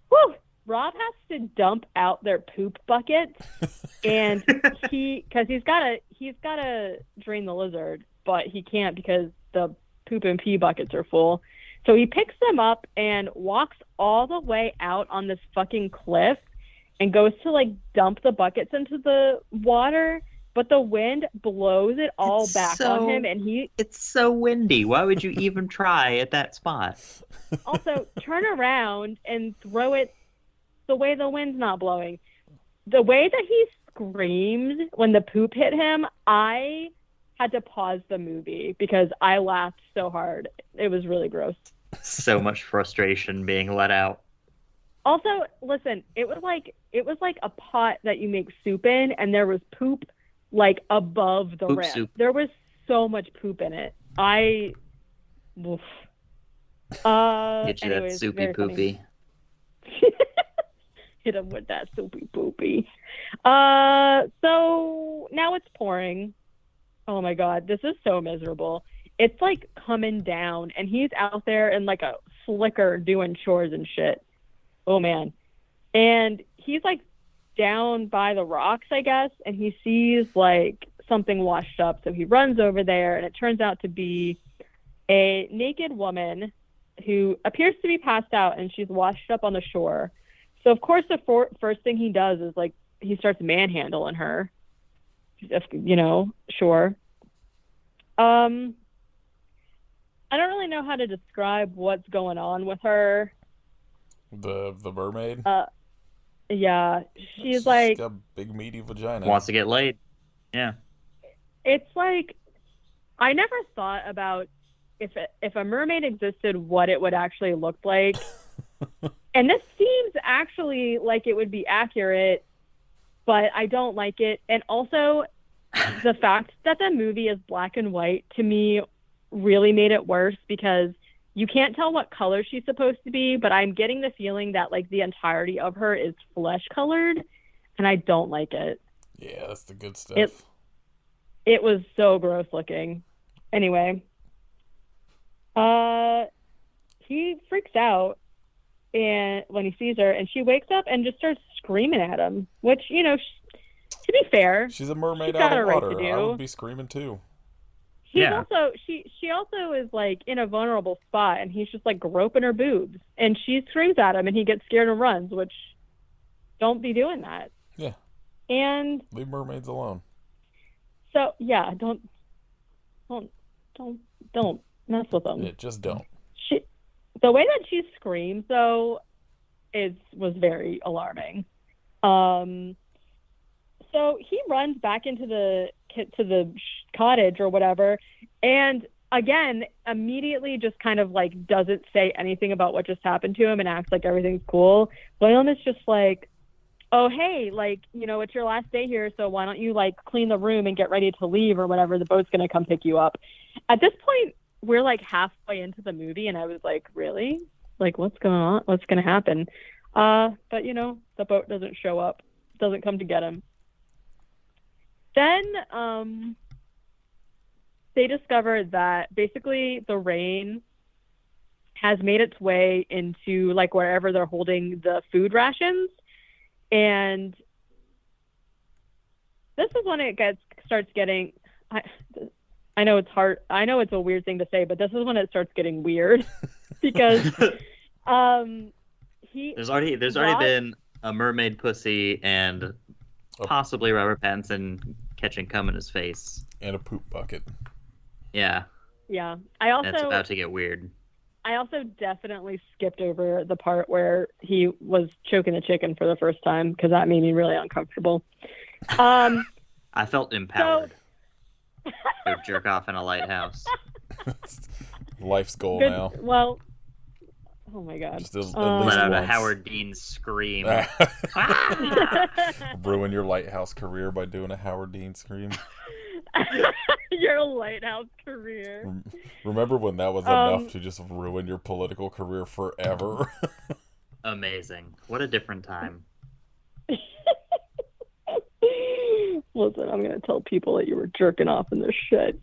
Whew! Rob has to dump out their poop bucket, and because he's gotta drain the lizard, but he can't because the poop and pee buckets are full. So he picks them up and walks all the way out on this fucking cliff and goes to like dump the buckets into the water, but the wind blows it all back on him, and it's so windy. Why would you even try at that spot? Also turn around and throw it the way the wind's not blowing. The way that he screamed when the poop hit him, I had to pause the movie because I laughed so hard. It was really gross. So much frustration being let out. Also, listen, it was like a pot that you make soup in, and there was poop like above the Poop rim. soup. There was so much poop in it. Oof. Get you Anyways, that soupy very funny. poopy. Hit him with that soupy poopy. So now it's pouring. Oh my god, this is so miserable. It's like coming down, and he's out there in like a slicker doing chores and shit. Oh man. And he's like down by the rocks, I guess, and he sees like something washed up. So he runs over there, and it turns out to be a naked woman who appears to be passed out, and she's washed up on the shore. So of course the first thing he does is like he starts manhandling her. Sure. I don't really know how to describe what's going on with her. The mermaid. Yeah, she's She's like, got a big meaty vagina. Wants to get laid. Yeah. it's like, I never thought about if a mermaid existed, what it would actually look like. And this seems actually like it would be accurate, but I don't like it. And also, the fact that the movie is black and white to me really made it worse because you can't tell what color she's supposed to be, but I'm getting the feeling that like the entirety of her is flesh colored, and I don't like it. Yeah, that's the good stuff. It was so gross looking. Anyway, he freaks out and when he sees her, and she wakes up and just starts screaming at him, which, to be fair, She's a mermaid she's out got of a right water. to I do. would be screaming too. Yeah. She also is like in a vulnerable spot, and he's just like groping her boobs, and she screams at him, and he gets scared and runs, which don't be doing that. Yeah. And Leave mermaids alone. so yeah, don't mess with them. Yeah, just don't. The way that she screams though was very alarming. So he runs back into the cottage or whatever, and again immediately just kind of like doesn't say anything about what just happened to him and acts like everything's cool. William is just like, oh hey, like, it's your last day here, so why don't you like clean the room and get ready to leave or whatever, the boat's gonna come pick you up. At this point we're like halfway into the movie, and I was like, really, like what's going on, what's gonna happen? But the boat doesn't show up, doesn't come to get him. Then they discovered that basically the rain has made its way into like wherever they're holding the food rations, and this is when it starts getting. I know it's hard. I know it's a weird thing to say, but this is when it starts getting weird because There's already been a mermaid pussy and possibly Robert Pattinson catching cum in his face And a poop bucket. Yeah. Yeah. It's about to get weird. I also definitely skipped over the part where he was choking the chicken for the first time because that made me really uncomfortable. I felt empowered. Go jerk off in a lighthouse. Life's goal Good. now. Well, oh my god. Just at Let least out a once. Howard Dean scream. Ah! Ruin your lighthouse career by doing a Howard Dean scream. Your lighthouse career. Remember when that was enough to just ruin your political career forever? Amazing. What a different time. Listen, I'm gonna tell people that you were jerking off in this shit.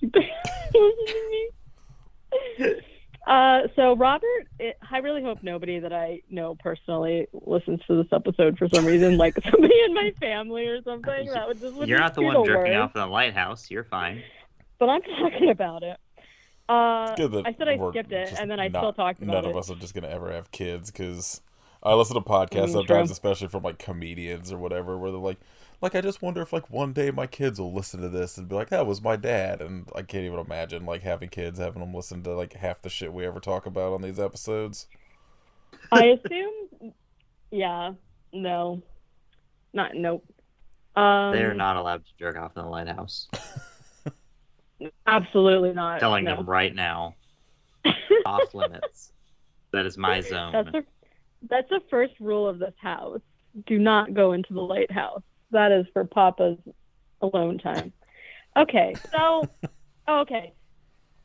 So Robert, I really hope nobody that I know personally listens to this episode for some reason, like somebody in my family or something. That would just You're not the one jerking off in the lighthouse. You're fine. But I'm talking about it. I said I We're skipped it, just and then I still talked about it. None of us are just gonna ever have kids, because I listen to podcasts sometimes, especially from like comedians or whatever, where they're like I just wonder if like one day my kids will listen to this and be like, that was my dad. And I can't even imagine like having kids, having them listen to like half the shit we ever talk about on these episodes. I assume, yeah, no, nope. They're not allowed to jerk off in the lighthouse. Absolutely not. Telling them right now. Off limits. That is my zone. That's the first rule of this house. Do not go into the lighthouse. That is for Papa's alone time. Okay, so,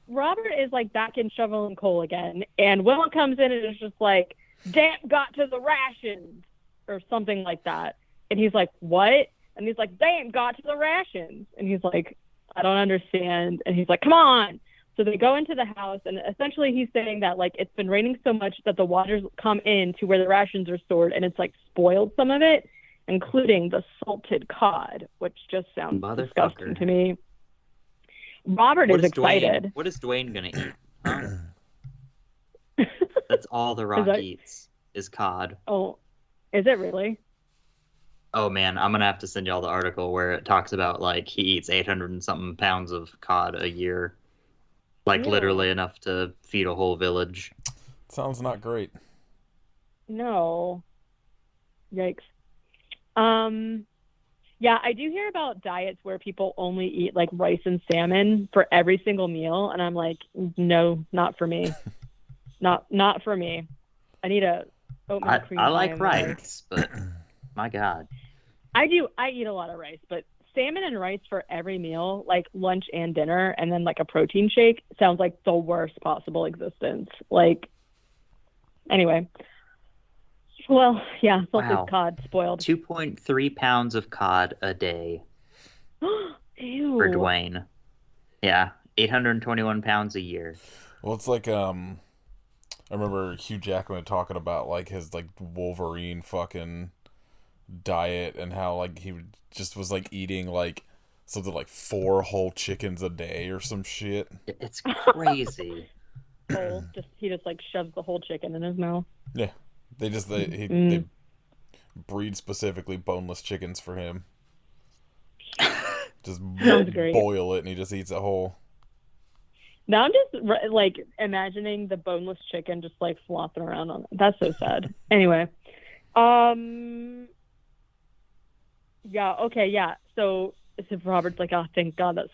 Robert is like back in shoveling coal again, and Willem comes in and is just like, damp got to the rations, or something like that. And he's like, what? And he's like, damp got to the rations. And he's like, I don't understand. And he's like, come on. So they go into the house, and essentially he's saying that like it's been raining so much that the water's come in to where the rations are stored, and it's like spoiled some of it, including the salted cod, which just sounds disgusting to me. Robert is excited. What is Dwayne gonna eat? Huh? That's all the Rock eats is cod. Oh, is it really? Oh man, I'm gonna have to send y'all the article where it talks about like he eats 800 and something pounds of cod a year. Like literally enough to feed a whole village. Sounds not great. No. Yikes. Yeah, I do hear about diets where people only eat like rice and salmon for every single meal, and I'm like, no, not for me. not for me. I need a oatmeal cream pie. I like rice, but my God. I eat a lot of rice, but salmon and rice for every meal, like lunch and dinner, and then like a protein shake sounds like the worst possible existence. Like, anyway. Well, yeah, salted cod spoiled. 2.3 pounds of cod a day. Ew. For Dwayne. Yeah, 821 pounds a year. Well, it's like I remember Hugh Jackman talking about like his like Wolverine fucking diet, and how like he just was like eating like something like 4 whole chickens a day or some shit. It's crazy. He just like shoves the whole chicken in his mouth. Yeah. They breed specifically boneless chickens for him. Just boil it and he just eats it whole. Now I'm just like imagining the boneless chicken just like flopping around on it. That's so sad. Anyway, yeah, okay, yeah. So Robert's like, oh, thank God that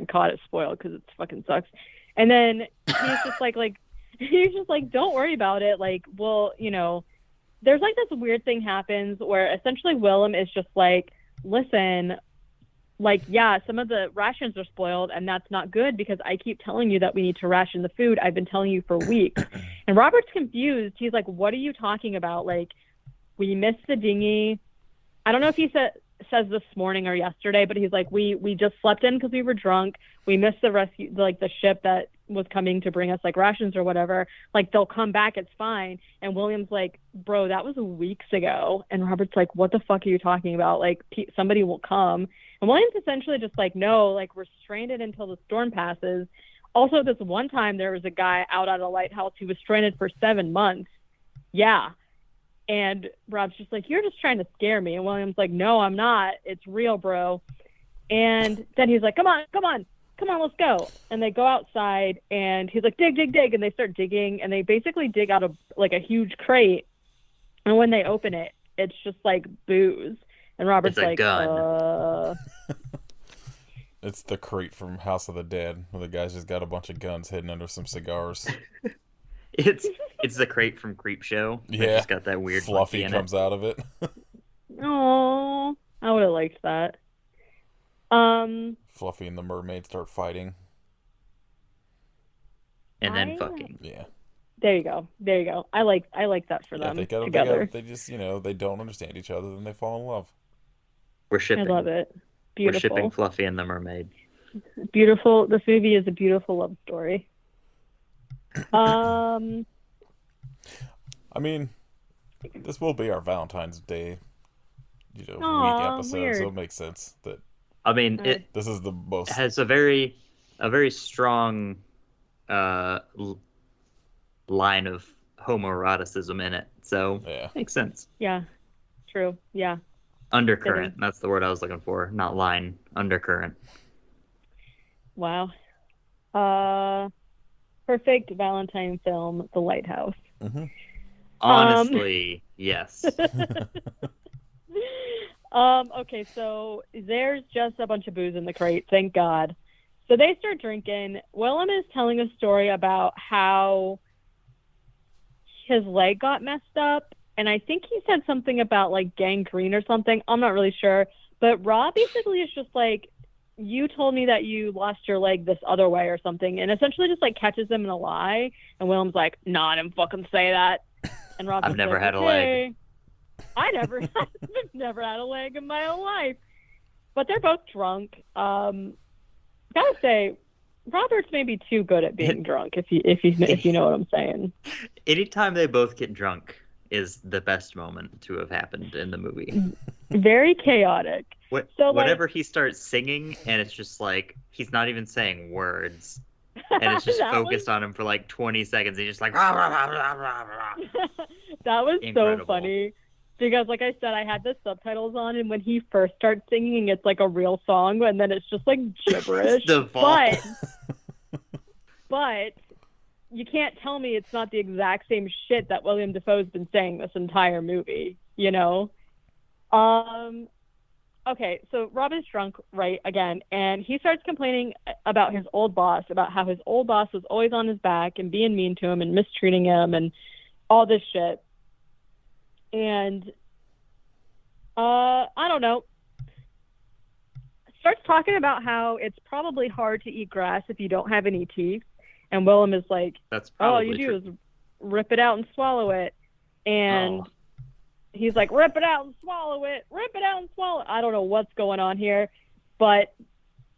cod is spoiled because it fucking sucks. And then he's just like. He's just like, don't worry about it. Like, well, you know, there's like this weird thing happens where essentially Willem is just like, listen, like, yeah, some of the rations are spoiled and that's not good because I keep telling you that we need to ration the food. I've been telling you for weeks. And Robert's confused. He's like, what are you talking about? Like, we missed the dinghy. I don't know if he says this morning or yesterday, but he's like, we just slept in because we were drunk. We missed the rescue, like the ship that was coming to bring us like rations or whatever. Like, they'll come back, it's fine. And William's like, bro, that was weeks ago. And Robert's like, what the fuck are you talking about? Like, somebody will come. And William's essentially just like, no, like, we're stranded until the storm passes. Also, this one time there was a guy out at a lighthouse who was stranded for 7 months. Yeah. And Rob's just like, you're just trying to scare me. And William's like, no, I'm not. It's real, bro. And then he's like, come on, let's go. And they go outside and he's like, dig. And they start digging and they basically dig out a huge crate. And when they open it, it's just like booze. And Robert's it's a like, gun. It's the crate from House of the Dead, where the guy's just got a bunch of guns hidden under some cigars. It's the crate from Creepshow. It's Yeah. just got that weird Fluffy monkey in comes out of it. Oh, I would have liked that. Fluffy and the mermaid start fighting. and then fucking. Yeah. There you go. There you go. I like that for them together. They just, they don't understand each other, then they fall in love. We're shipping. I love it. We're Beautiful. shipping Fluffy and the mermaid. Beautiful. This movie is a beautiful love story. I mean, this will be our Valentine's Day, week episode, weird. so it makes sense that I mean, it this is the most. has a very strong line of homoeroticism in it, so Yeah. makes sense. Yeah. True. Yeah. Undercurrent. That's the word I was looking for. Not line. Undercurrent. Wow. Perfect Valentine film, The Lighthouse. Mm-hmm. Honestly, yes. Okay, so there's just a bunch of booze in the crate, thank God. So they start drinking. Willem is telling a story about how his leg got messed up, and I think he said something about like gangrene or something. I'm not really sure. But Rob basically is just like, you told me that you lost your leg this other way or something, and essentially just like catches him in a lie. And Willem's like, "Nah, I didn't fucking say that." And Rob's I've never like, had a okay. leg. I've never had a leg in my whole life. But they're both drunk. Gotta say, Robert's maybe too good at being drunk. If you know what I'm saying. Anytime they both get drunk is the best moment to have happened in the movie. Very chaotic. Whenever he starts singing, and it's just like he's not even saying words, and it's just focused on him for like 20 seconds. He's just like rah, rah, rah, rah, rah, rah. That was Incredible. So funny because, like I said, I had the subtitles on, and when he first starts singing, it's like a real song, and then it's just like gibberish. But you can't tell me it's not the exact same shit that William Dafoe's been saying this entire movie, you know? Okay, so Rob is drunk, right, again, and he starts complaining about his old boss, about how his old boss was always on his back and being mean to him and mistreating him and all this shit. And, I don't know. Starts talking about how it's probably hard to eat grass if you don't have any teeth. And Willem is like, That's all probably you true. do is rip it out and swallow it. And he's like, rip it out and swallow it. Rip it out and swallow it. I don't know what's going on here. But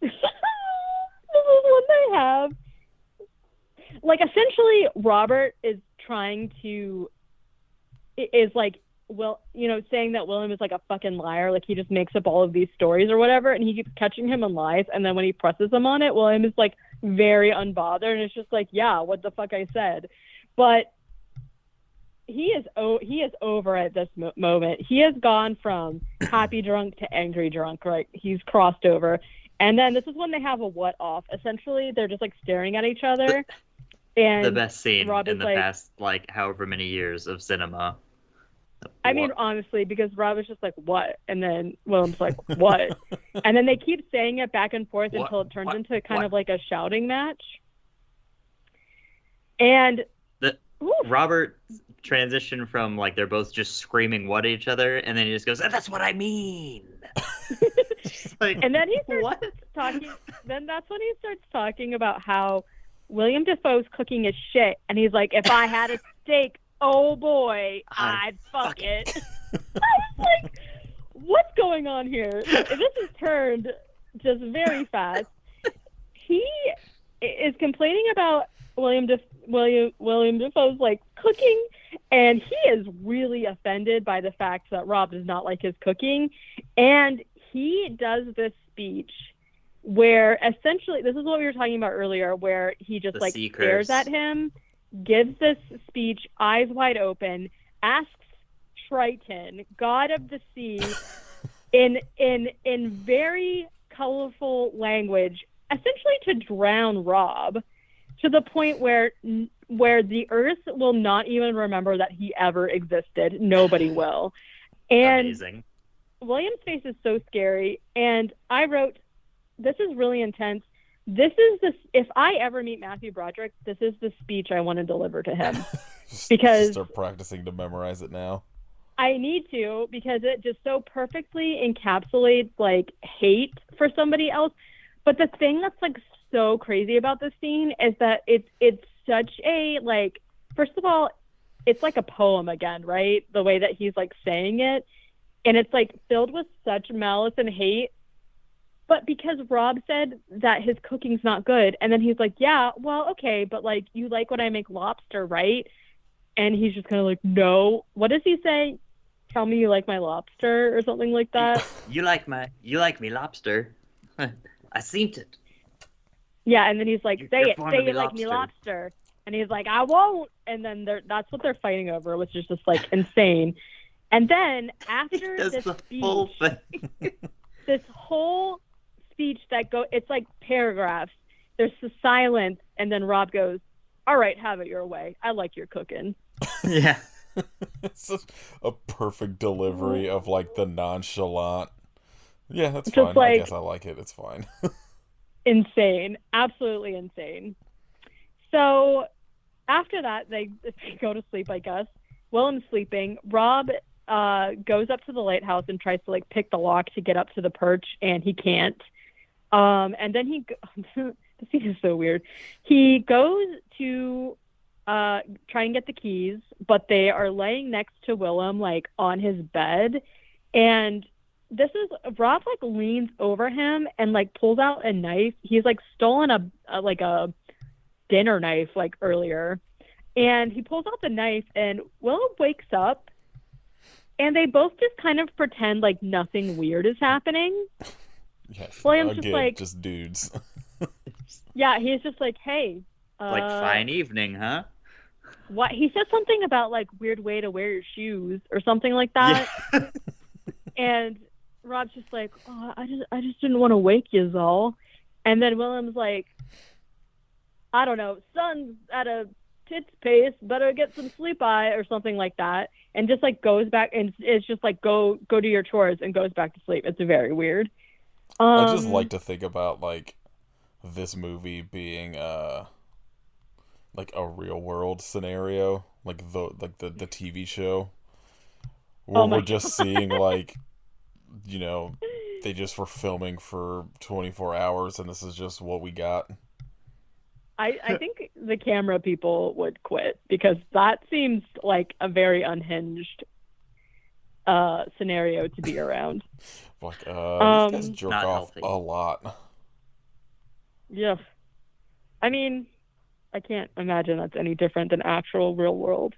this is what they have. Like, essentially, Robert is trying to, is like, well, saying that Willem is like a fucking liar. Like, he just makes up all of these stories or whatever. And he keeps catching him in lies. And then when he presses him on it, Willem is like, very unbothered, and it's just like, yeah, what the fuck I said. But he is over at this moment. He has gone from happy drunk to angry drunk, right? He's crossed over. And then this is when they have a what off. Essentially, they're just like staring at each other. And the best scene Rob in is the like, past, like, however many years of cinema. I mean, honestly, because Rob is just like, what? And then Willem's like, what? And then they keep saying it back and forth until it turns into kind of like a shouting match. And Robert transitioned from like they're both just screaming what at each other, and then he just goes, "That's what I mean." Like, and then he starts talking. Then that's when he starts talking about how William Dafoe's cooking is shit, and he's like, if I had a steak, oh boy, I'd fuck it. I was like, what's going on here? This has turned just very fast. He is complaining about William Dafoe's like cooking, and he is really offended by the fact that Rob does not like his cooking. And he does this speech where essentially, this is what we were talking about earlier, where he just like stares at him, gives this speech, eyes wide open, asks Triton, god of the sea, in very colorful language, essentially to drown Rob, to the point where the earth will not even remember that he ever existed. Nobody will. And amazing. William's face is so scary, and I wrote, this is really intense. This is if I ever meet Matthew Broderick, this is the speech I want to deliver to him. Because start practicing to memorize it now. I need to, because it just so perfectly encapsulates like hate for somebody else. But the thing that's like so crazy about this scene is that it's such a like, first of all, it's like a poem again, right? The way that he's like saying it, and it's like filled with such malice and hate. But because Rob said that his cooking's not good, and then he's like, yeah, well, okay, but like you like when I make lobster, right? And he's just kind of like, no. What does he say? Tell me you like my lobster or something like that. You like me lobster. I seen it. Yeah, and then he's like, say You're it, fond say of you me like me lobster. lobster. And he's like, I won't. And then that's what they're fighting over, which is just like insane. And then after That's this the speech, whole thing. this whole speech it's like paragraphs. There's the silence, and then Rob goes, all right, have it your way. I like your cooking. Yeah. It's a perfect delivery of like the nonchalant. Yeah, that's Just fine. like- I guess I like it. It's fine. Insane. Absolutely insane. So after that, they go to sleep, I guess. Willem's sleeping. Rob goes up to the lighthouse and tries to like pick the lock to get up to the perch, and he can't. And then the scene is so weird. He goes to try and get the keys, but they are laying next to Willem, like on his bed. And Rob like leans over him and like pulls out a knife. He's like stolen a dinner knife like earlier, and he pulls out the knife, and Willem wakes up, and they both just kind of pretend like nothing weird is happening. Yes. William's Again, just like, just dudes. yeah, he's just like, hey, Like fine evening, huh? what? He said something about like weird way to wear your shoes or something like that. Yeah. And Rob's just like, oh, I just didn't want to wake you all. And then Willem's like, I don't know, sun's at a tits pace, better get some sleep eye or something like that. And just like goes back, and it's just like go do your chores, and goes back to sleep. It's very weird. I just like to think about like this movie being like a real world scenario, like the TV show, where we're just seeing like, you know, they just were filming for 24 hours and this is just what we got. I think the camera people would quit, because that seems like a very unhinged scenario to be around. Like, these guys jerk Not off healthy. a lot. Yeah. I mean, I can't imagine that's any different than actual real world.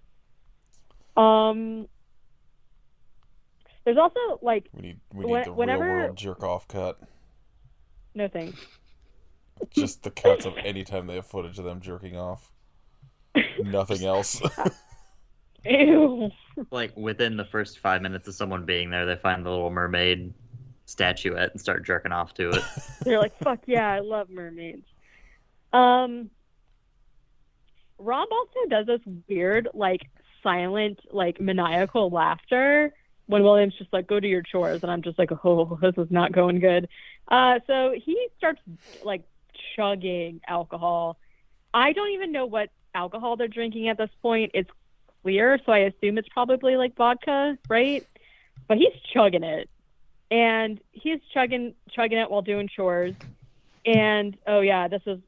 There's also like We need the real world jerk off cut. no thanks. Just the cuts of any time they have footage of them jerking off. Nothing else. Ew. Like within the first 5 minutes of someone being there, they find the Little Mermaid statuette and start jerking off to it. They're like, fuck yeah, I love mermaids. Rob also does this weird, like, silent, like, maniacal laughter when William's just like, go do your chores, and I'm just like, oh, this is not going good. So he starts, like, chugging alcohol. I don't even know what alcohol they're drinking at this point. It's clear, so I assume it's probably, like, vodka, right? But he's chugging it. And he's chugging it while doing chores. And oh yeah, this is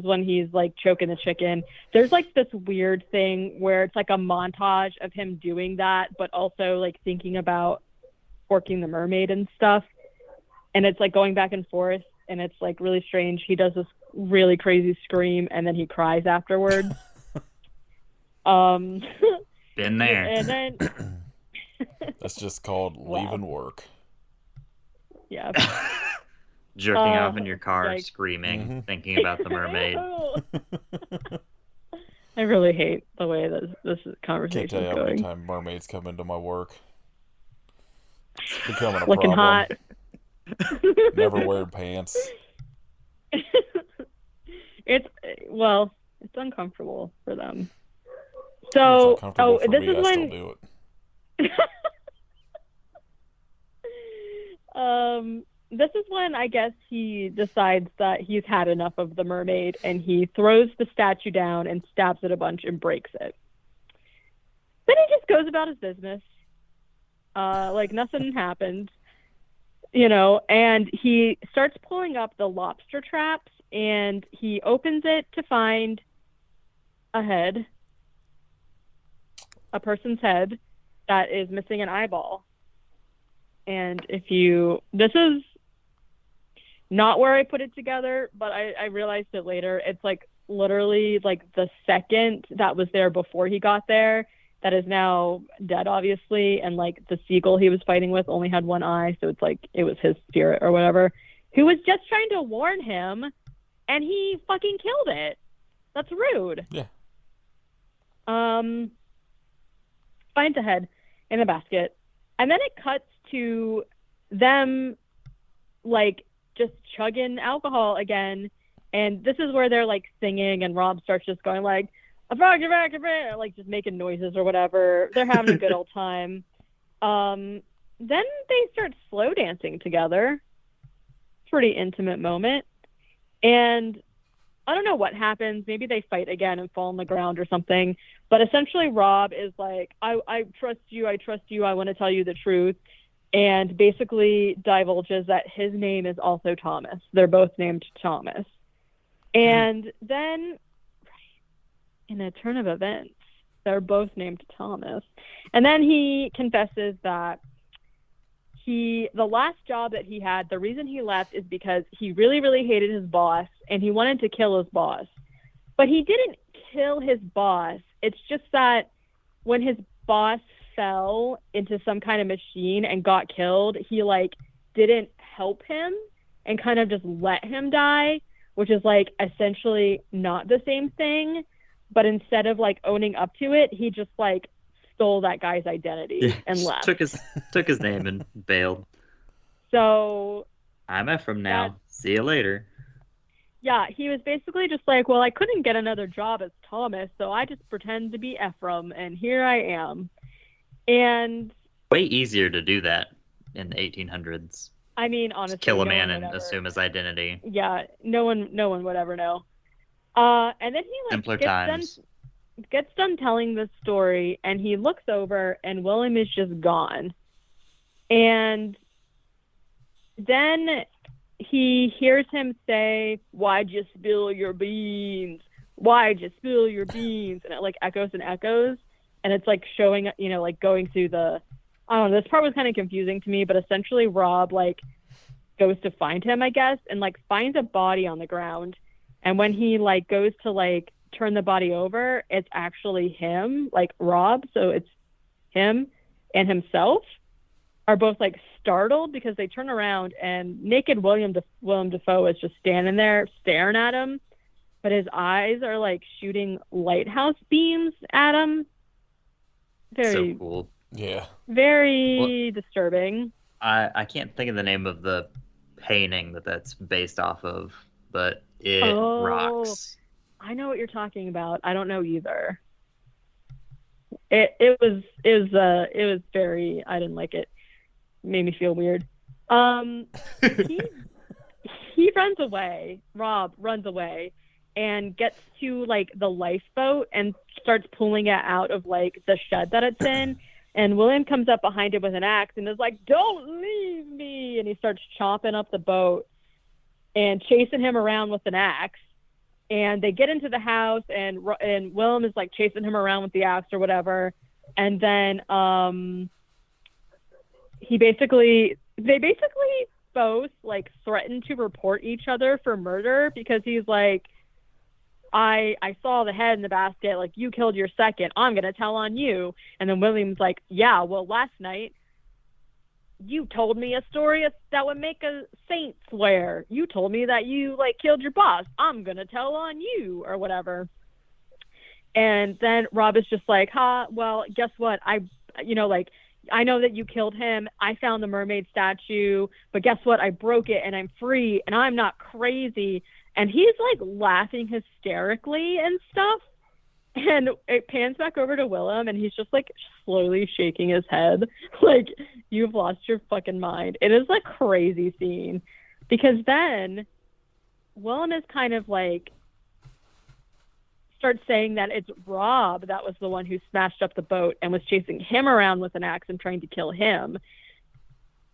when he's like choking the chicken. There's like this weird thing where it's like a montage of him doing that, but also like thinking about forking the mermaid and stuff. And it's like going back and forth, and it's like really strange. He does this really crazy scream, and then he cries afterwards. Been there. And then That's just called leaving work. yeah. Jerking off in your car, like- screaming, thinking about the mermaid. I really hate the way this Can't conversation tell you is how many going. times mermaids come into my work. It's becoming a Looking problem. hot. Never wearing pants. It's uncomfortable for them. It's So, uncomfortable for this me. is I still when do it. this is when I guess he decides that he's had enough of the mermaid, and he throws the statue down and stabs it a bunch and breaks it. Then he just goes about his business, like nothing happened, and he starts pulling up the lobster traps, and he opens it to find a head, a person's head that is missing an eyeball. And this is not where I put it together, but I realized it later. It's like literally like the second that was there before he got there that is now dead, obviously. And like the seagull he was fighting with only had one eye. So it's like it was his spirit or whatever, who was just trying to warn him, and he fucking killed it. That's rude. Yeah. Finds a head in a basket. And then it cuts to them like just chugging alcohol again, and this is where they're like singing, and Rob starts just going like like just making noises or whatever. They're having a good old time. Then they start slow dancing together. Pretty intimate moment. And I don't know what happens. Maybe they fight again and fall on the ground or something. But essentially Rob is like, I trust you, I want to tell you the truth. And basically divulges that his name is also Thomas. They're both named Thomas. And then, in a turn of events, they're both named Thomas. And then he confesses that the last job that he had, the reason he left is because he really, really hated his boss, and he wanted to kill his boss. But he didn't kill his boss. It's just that when his boss fell into some kind of machine and got killed, he like didn't help him and kind of just let him die, which is like essentially not the same thing. But instead of like owning up to it, he just like stole that guy's identity and left. Took his name and bailed. So I'm Ephraim now. See you later. Yeah, he was basically just like, well, I couldn't get another job as Thomas, so I just pretend to be Ephraim, and here I am. And way easier to do that in the 1800s. I mean, honestly, just kill a man and assume his identity. Yeah, no one would ever know. And then he like gets done telling this story, and he looks over, and William is just gone. And then he hears him say, "Why'd you spill your beans? Why'd you spill your beans?" And it like echoes and echoes. And it's like showing, like going through I don't know, this part was kind of confusing to me, but essentially Rob like goes to find him, I guess, and like finds a body on the ground. And when he like goes to like turn the body over, it's actually him, like Rob. So it's him and himself are both like startled because they turn around and naked William Dafoe is just standing there staring at him, but his eyes are like shooting lighthouse beams at him. Very so cool. Yeah. Very disturbing. I can't think of the name of the painting that's based off of, but it rocks. I know what you're talking about. I don't know either. It was very, I didn't like it. Made me feel weird. He runs away. Rob runs away and gets to like the lifeboat and starts pulling it out of like the shed that it's in. And William comes up behind him with an axe and is like, "Don't leave me!" And he starts chopping up the boat and chasing him around with an axe. And they get into the house, and William is like chasing him around with the axe or whatever. And then they basically both like threaten to report each other for murder because he's like, I saw the head in the basket, like you killed your second, I'm gonna tell on you. And then William's like, yeah, well, last night you told me a story that would make a saint swear. You told me that you like killed your boss, I'm gonna tell on you or whatever. And then Rob is just like, well, guess what, I know that you killed him. I found the mermaid statue, but guess what? I broke it and I'm free and I'm not crazy. And he's like laughing hysterically and stuff. And it pans back over to Willem, and he's just like slowly shaking his head, like, you've lost your fucking mind. It is a crazy scene because then Willem is kind of like starts saying that it's Rob that was the one who smashed up the boat and was chasing him around with an axe and trying to kill him.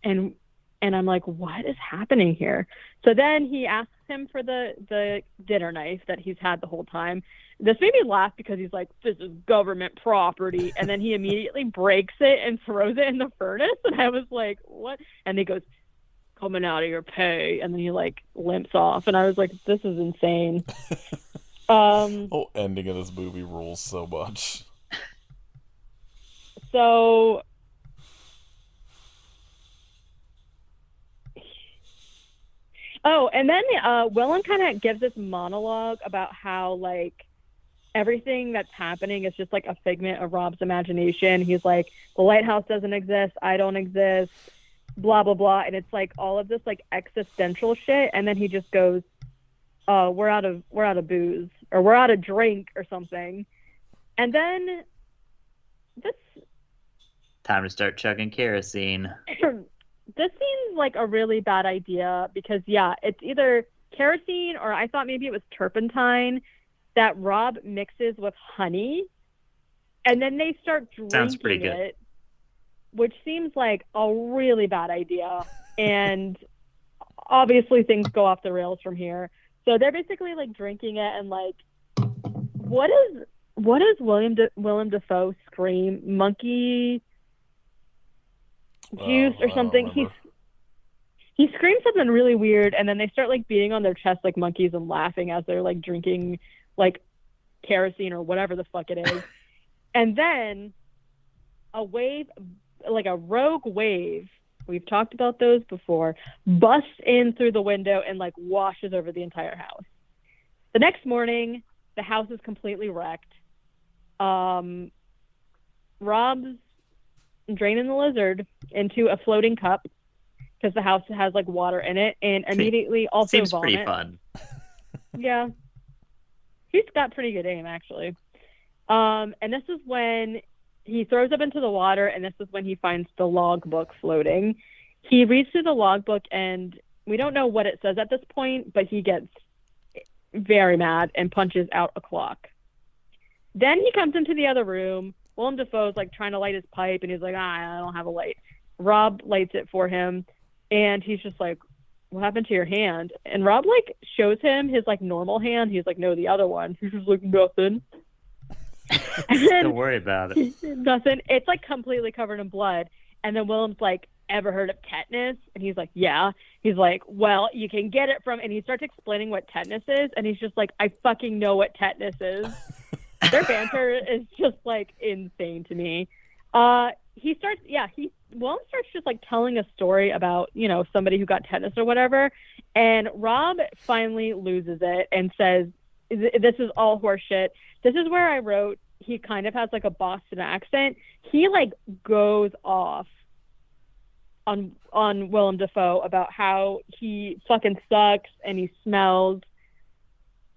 And I'm like, what is happening here? So then he asks him for the dinner knife that he's had the whole time. This made me laugh because he's like, this is government property. And then he immediately breaks it and throws it in the furnace. And I was like, what? And he goes, coming out of your pay. And then he like limps off. And I was like, this is insane. The whole ending of this movie rules so much. So and then Willem kind of gives this monologue about how like everything that's happening is just like a figment of Rob's imagination. He's like, the lighthouse doesn't exist, I don't exist, blah blah blah, and it's like all of this like existential shit. And then he just goes, we're out of booze, or we're out of drink or something. And then this time to start chugging kerosene. This seems like a really bad idea because, yeah, it's either kerosene or I thought maybe it was turpentine that Rob mixes with honey, and then they start drinking it, which seems like a really bad idea. And obviously things go off the rails from here. So they're basically like drinking it, and like, what does Willem Dafoe scream? Monkey juice or something. He screams something really weird, and then they start like beating on their chest like monkeys and laughing as they're like drinking like kerosene or whatever the fuck it is. And then a wave, like a rogue wave, we've talked about those before, busts in through the window and like washes over the entire house. The next morning, the house is completely wrecked. Rob's draining the lizard into a floating cup because the house has like water in it, and immediately also seems vomit. Pretty fun. Yeah, he's got pretty good aim actually. And this is when he throws up into the water, and this is when he finds the logbook floating. He reads through the logbook, and we don't know what it says at this point, but he gets very mad and punches out a clock. Then he comes into the other room. Willem Dafoe's like trying to light his pipe, and he's like, I don't have a light. Rob lights it for him, and he's just like, what happened to your hand? And Rob like shows him his like normal hand. He's like, no, the other one. He's just like, nothing. Don't worry about it. Nothing. It's like completely covered in blood. And then Willem's like, ever heard of tetanus? And he's like, yeah. He's like, well, you can get it from, and he starts explaining what tetanus is, and he's just like, I fucking know what tetanus is. Their banter is just like insane to me. Willem starts just like telling a story about, you know, somebody who got tetanus or whatever, and Rob finally loses it and says, this is all horseshit. This is where I wrote, he kind of has like a Boston accent. He like goes off on Willem Dafoe about how he fucking sucks and he smells.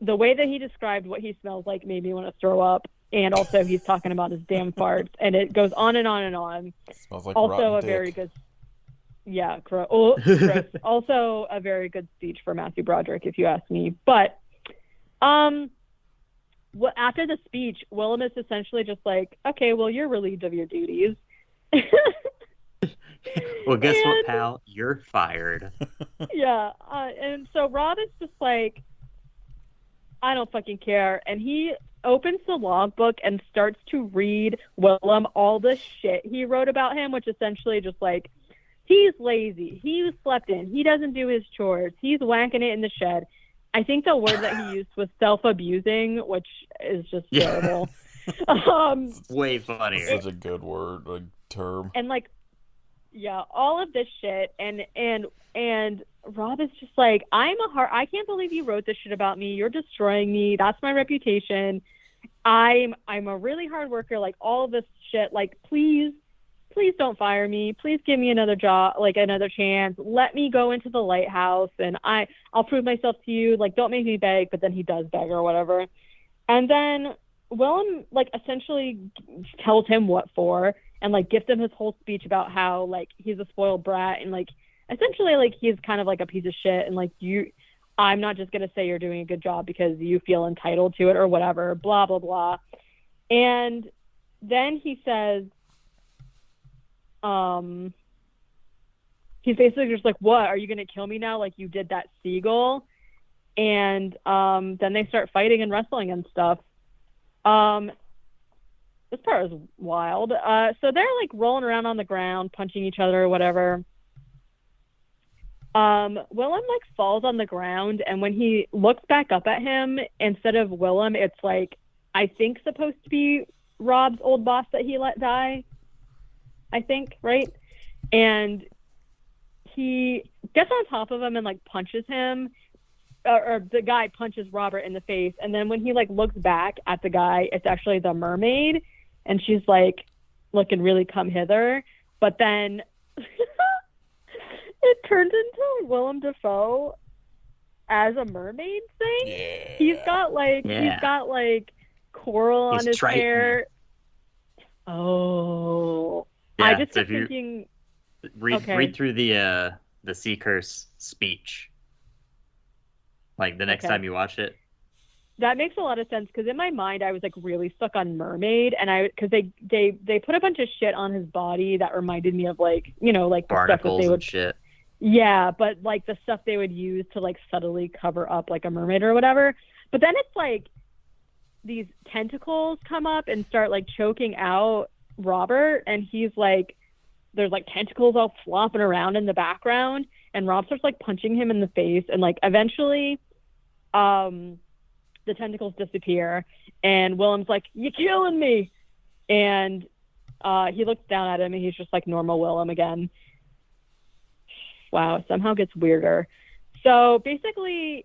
The way that he described what he smells like made me want to throw up. And also he's talking about his damn farts, and it goes on and on and on. Smells like also a dick. very good, yeah, gross. Also a very good speech for Matthew Broderick, if you ask me. But after the speech, Willem is essentially just like, okay, well, you're relieved of your duties. Well, guess what, pal? You're fired. Yeah, and so Rob is just like, I don't fucking care. And he opens the logbook and starts to read Willem all the shit he wrote about him, which essentially just like, he's lazy, he slept in, he doesn't do his chores, he's whacking it in the shed. I think the word that he used was self-abusing, which is just terrible. Way funnier. Such a good word, like term. And like, yeah, all of this shit, and Rob is just like, I can't believe you wrote this shit about me. You're destroying me. That's my reputation. I'm a really hard worker. Like all of this shit. Like please don't fire me. Please give me another job, like another chance. Let me go into the lighthouse, and I'll prove myself to you. Like don't make me beg. But then he does beg or whatever. And then Willem like essentially tells him what for, and like gives him his whole speech about how like he's a spoiled brat, and like essentially like he's kind of like a piece of shit, and like I'm not just gonna say you're doing a good job because you feel entitled to it or whatever, blah blah blah. And then he says, he's basically just like, what, are you gonna kill me now like you did that seagull? And then they start fighting and wrestling and stuff. This part was wild. So they're like rolling around on the ground, punching each other or whatever. Willem like falls on the ground, and when he looks back up at him, instead of Willem, it's like, I think supposed to be Rob's old boss that he let die. I think, right? And he gets on top of him and like punches him. Or the guy punches Robert in the face, and then when he like looks back at the guy, it's actually the mermaid, and she's like looking really come hither. But then it turns into Willem Dafoe as a mermaid thing. Yeah. He's got like coral on his Triton. hair. Oh, Yeah, I just so kept if you thinking. read through the sea curse speech, like the next Okay. time you watch it. That makes a lot of sense, because in my mind I was like really stuck on mermaid, and because they put a bunch of shit on his body that reminded me of like, you know, like the stuff that Barnacles they would, and shit. yeah, but like the stuff they would use to like subtly cover up like a mermaid or whatever. But then it's like these tentacles come up and start like choking out Robert, and he's like, there's like tentacles all flopping around in the background, and Rob starts like punching him in the face, and like eventually the tentacles disappear, and Willem's like, "You killing me?" And he looks down at him, and he's just like normal Willem again. Wow, somehow gets weirder. So basically,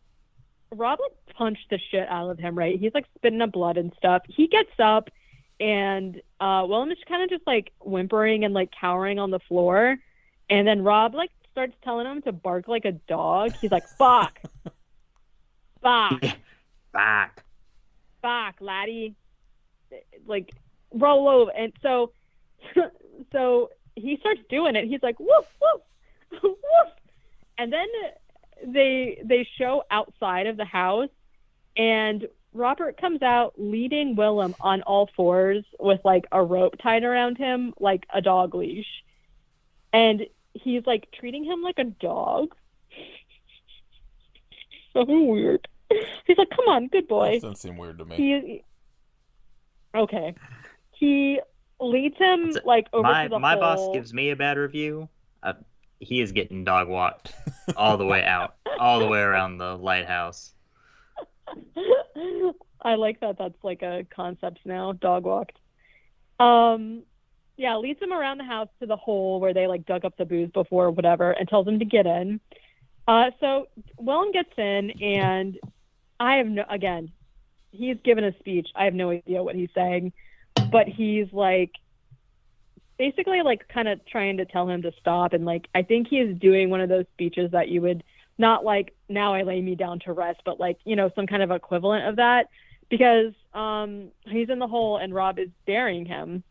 Rob like punched the shit out of him, right? He's like spitting up blood and stuff. He gets up, and Willem is kind of just like whimpering and like cowering on the floor. And then Rob like starts telling him to bark like a dog. He's like, "Fuck, fuck, fuck, laddie, like roll over." And so he starts doing it. He's like, "Woof, woof, woof." And then they show outside of the house, and Robert comes out leading Willem on all fours with like a rope tied around him like a dog leash. And he's like treating him like a dog. So weird. He's like, "Come on, good boy." That doesn't seem weird to me. Okay. He leads him like over to the my hole. boss gives me a bad review. He is getting dog walked all the way out, all the way around the lighthouse. I like that. That's like a concept now. Dog walked. Yeah, leads him around the house to the hole where they like dug up the booze before, or whatever, and tells him to get in. So Willem gets in, and he's given a speech. I have no idea what he's saying, but he's like basically like kind of trying to tell him to stop, and like I think he is doing one of those speeches that you would not like, "Now I lay me down to rest," but like, you know, some kind of equivalent of that, because he's in the hole and Rob is burying him,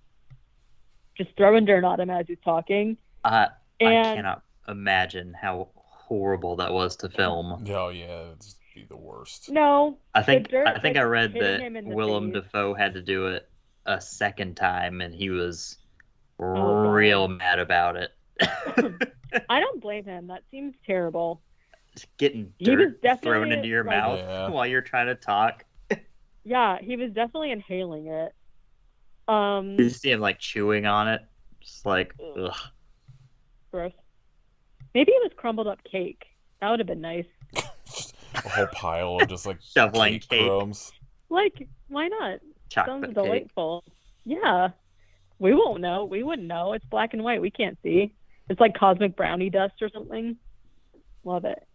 just throwing dirt on him as he's talking. I cannot imagine how horrible that was to film. Oh yeah, it'd be the worst. No, I think that's I read hitting him that in the Willem face. Dafoe had to do it a second time, and he was God. real mad about it. I don't blame him. That seems terrible. Just getting He was dirt definitely, thrown into your like- mouth Yeah. while you're trying to talk. Yeah, he was definitely inhaling it. You see him like chewing on it, just like ugh. Gross. Maybe it was crumbled up cake. That would have been nice. Just a whole pile of just like Shoveling cake. crumbs. Like, why not? Chocolate Sounds cake. delightful. Yeah. We won't know. We wouldn't know. It's black and white. We can't see. It's like cosmic brownie dust or something. Love it.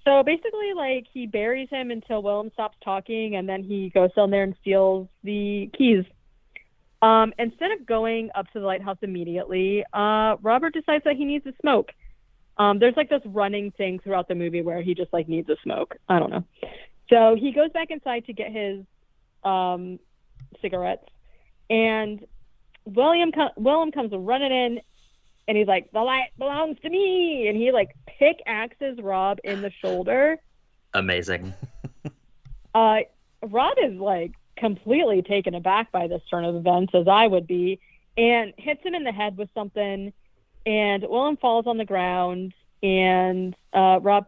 So basically, like, he buries him until Willem stops talking, and then he goes down there and steals the keys. Instead of going up to the lighthouse immediately, Robert decides that he needs a smoke. There's like this running thing throughout the movie where he just like needs a smoke. I don't know. So he goes back inside to get his cigarettes, and Willem comes running in, and he's like, "The light belongs to me," and he like pickaxes Rob in the shoulder. Amazing. Rob is like completely taken aback by this turn of events, as I would be, and hits him in the head with something, and Willem falls on the ground, and Rob,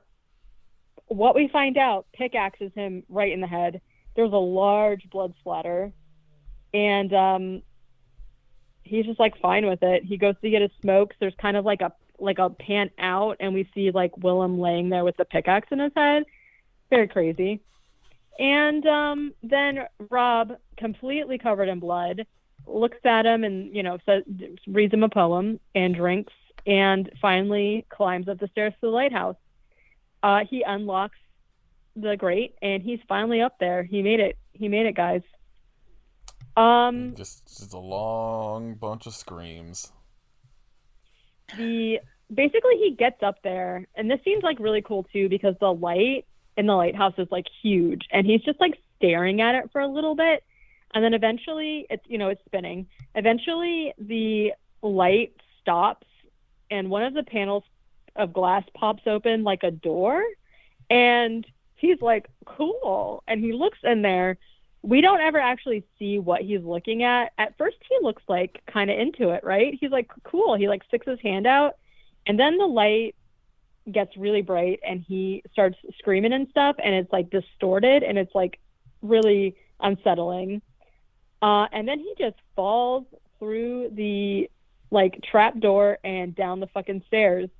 what we find out, pickaxes him right in the head. There's a large blood splatter, and he's just like fine with it. He goes to get his smokes. There's kind of like a pan out, and we see like Willem laying there with the pickaxe in his head. Very crazy. And then Rob, completely covered in blood, looks at him and, reads him a poem and drinks, and finally climbs up the stairs to the lighthouse. He unlocks the grate, and he's finally up there. He made it, guys. Just a long bunch of screams. Basically he gets up there, and this seems like really cool too, because the light in the lighthouse is like huge, and he's just like staring at it for a little bit, and then eventually it's spinning. Eventually the light stops, and one of the panels of glass pops open like a door, and he's like, cool, and he looks in there. We don't ever actually see what he's looking at. At first he looks like kind of into it, right? He's like, cool. He like sticks his hand out, and then the light gets really bright, and he starts screaming and stuff, and it's like distorted, and it's like really unsettling. And then he just falls through the like trap door and down the fucking stairs.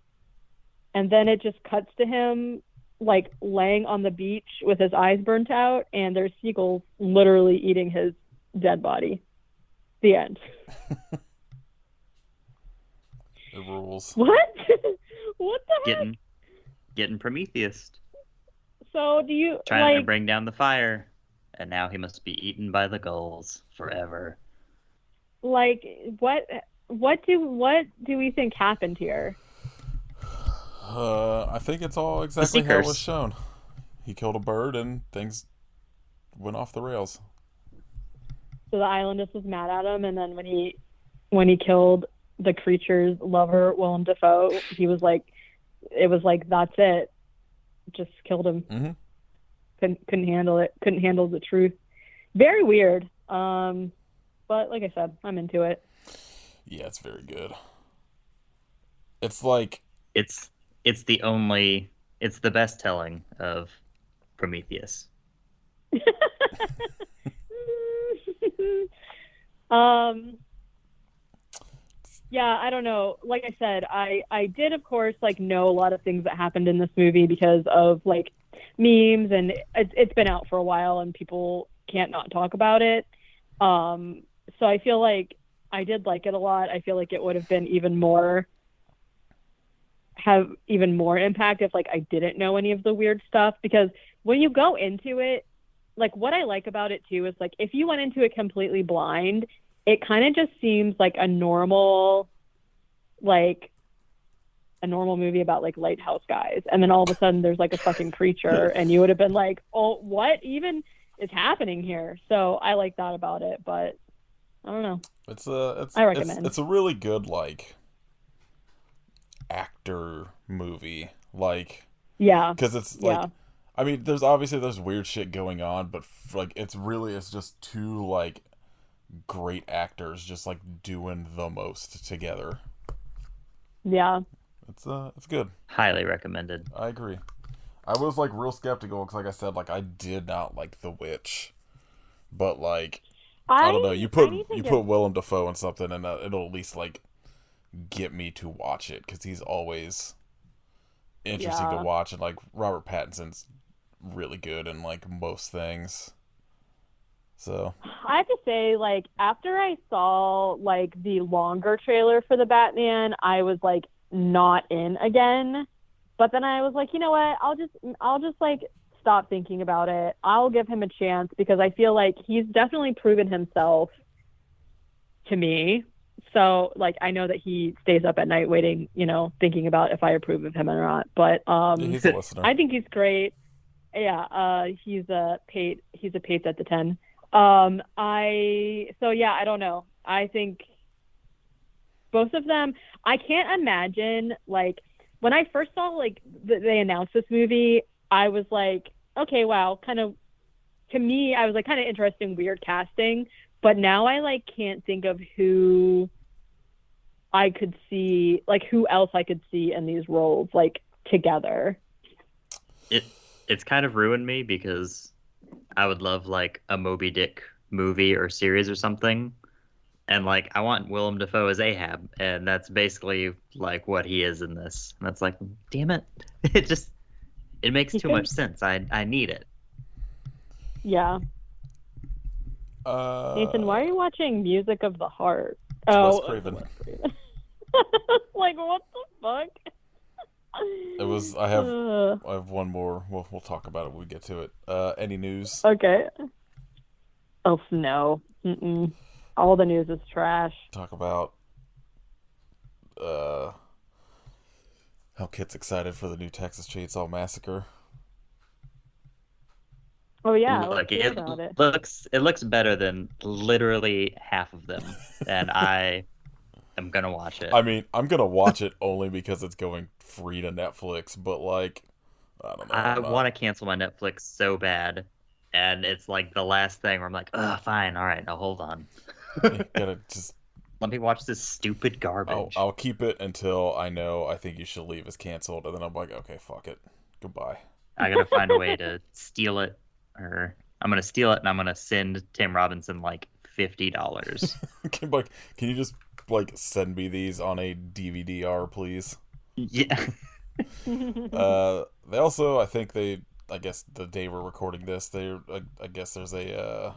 And then it just cuts to him like laying on the beach with his eyes burnt out, and there's seagulls literally eating his dead body. The end. It rules. What? What the heck? Getting Prometheus. So do you trying to bring down the fire, and now he must be eaten by the gulls forever. Like what do we think happened here? I think it's all exactly how it was shown. He killed a bird, and things went off the rails. So the island just was mad at him, and then when he killed the creature's lover, Willem Dafoe, he was like, it was like, that's it. Just killed him. Mm-hmm. Couldn't handle it. Couldn't handle the truth. Very weird. But like I said, I'm into it. Yeah, it's very good. It's like it's the best telling of Prometheus. Yeah, I don't know. Like I said, I did, of course, like know a lot of things that happened in this movie because of like memes, and it's been out for a while, and people can't not talk about it. So I feel like I did like it a lot. I feel like it would have been have even more impact if like I didn't know any of the weird stuff, because when you go into it, like what I like about it too is like if you went into it completely blind, it kind of just seems like a normal movie about like lighthouse guys, and then all of a sudden there's like a fucking creature, and you would have been like, oh, what even is happening here? So I like that about it, but I don't know. I recommend. It's a really good like actor movie, like, yeah, because it's like, I mean, there's weird shit going on, but like it's just two like great actors just like doing the most together. Yeah, it's good. Highly recommended. I agree. I was like real skeptical because, like I said, like I did not like The Witch, but like I don't know. You put Willem Dafoe in something, and it'll at least like get me to watch it, because he's always interesting to watch, and like Robert Pattinson's really good in like most things. So I have to say, like, after I saw like the longer trailer for the Batman, I was like not in again. But then I was like, you know what? I'll just like stop thinking about it. I'll give him a chance, because I feel like he's definitely proven himself to me. So like I know that he stays up at night waiting, thinking about if I approve of him or not. But he's a listener. I think he's great. Yeah, he's a Pates at the 10. I don't know. I think both of them. I can't imagine like when I first saw like they announced this movie, I was like, okay, wow, kind of to me, I was like kind of interesting, weird casting. But now I like can't think of who I could see, like who else I could see in these roles like together. It it's kind of ruined me because I would love like a Moby Dick movie or series or something. And like I want Willem Dafoe as Ahab, and that's basically like what he is in this. And that's like, damn it. It just it makes too much sense. I need it. Yeah. Nathan, why are you watching Music of the Heart? Wes Oh, Craven. Wes Craven. Like what the fuck? It was. I have one more. We'll talk about it when we get to it. Any news? Okay. Oh no. Mm-mm. All the news is trash. Talk about uh how Kit's excited for the new Texas Chainsaw Massacre. Oh yeah, Look, let's hear about it. it looks better than literally half of them, and I am gonna watch it. I mean, I'm gonna watch it only because it's going free to Netflix. But like, I don't know. I want to cancel my Netflix so bad, and it's like the last thing where I'm like, oh, fine, all right, now hold on. Gotta just. Let me watch this stupid garbage. I'll keep it until I think you should leave is canceled, and then I'm like, okay, fuck it, goodbye. I gotta find a way to steal it, or I'm gonna steal it and I'm gonna send Tim Robinson like $50. Can you just like send me these on a DVD-R, please? Yeah. They also, I guess the day we're recording this, I guess there's a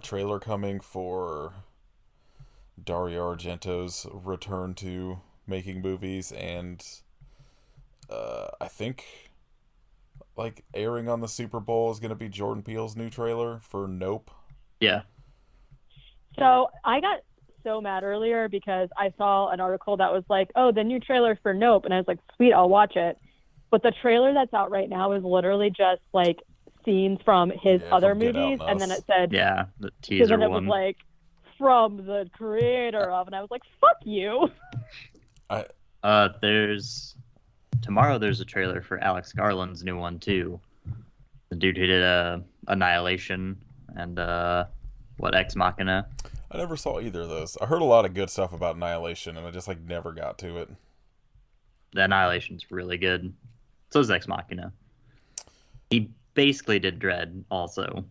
trailer coming for Dario Argento's return to making movies, and I think like airing on the Super Bowl is going to be Jordan Peele's new trailer for Nope. Yeah. So I got so mad earlier because I saw an article that was like, oh, the new trailer for Nope. And I was like, sweet, I'll watch it. But the trailer that's out right now is literally just like scenes from his other movies. And then it said, yeah, the teaser and then it one. was like, from the creator of, and I was like, fuck you. Tomorrow there's a trailer for Alex Garland's new one too. The dude who did Annihilation and Ex Machina. I never saw either of those. I heard a lot of good stuff about Annihilation, and I just like never got to it. The Annihilation's really good. So is Ex Machina. He basically did Dread also.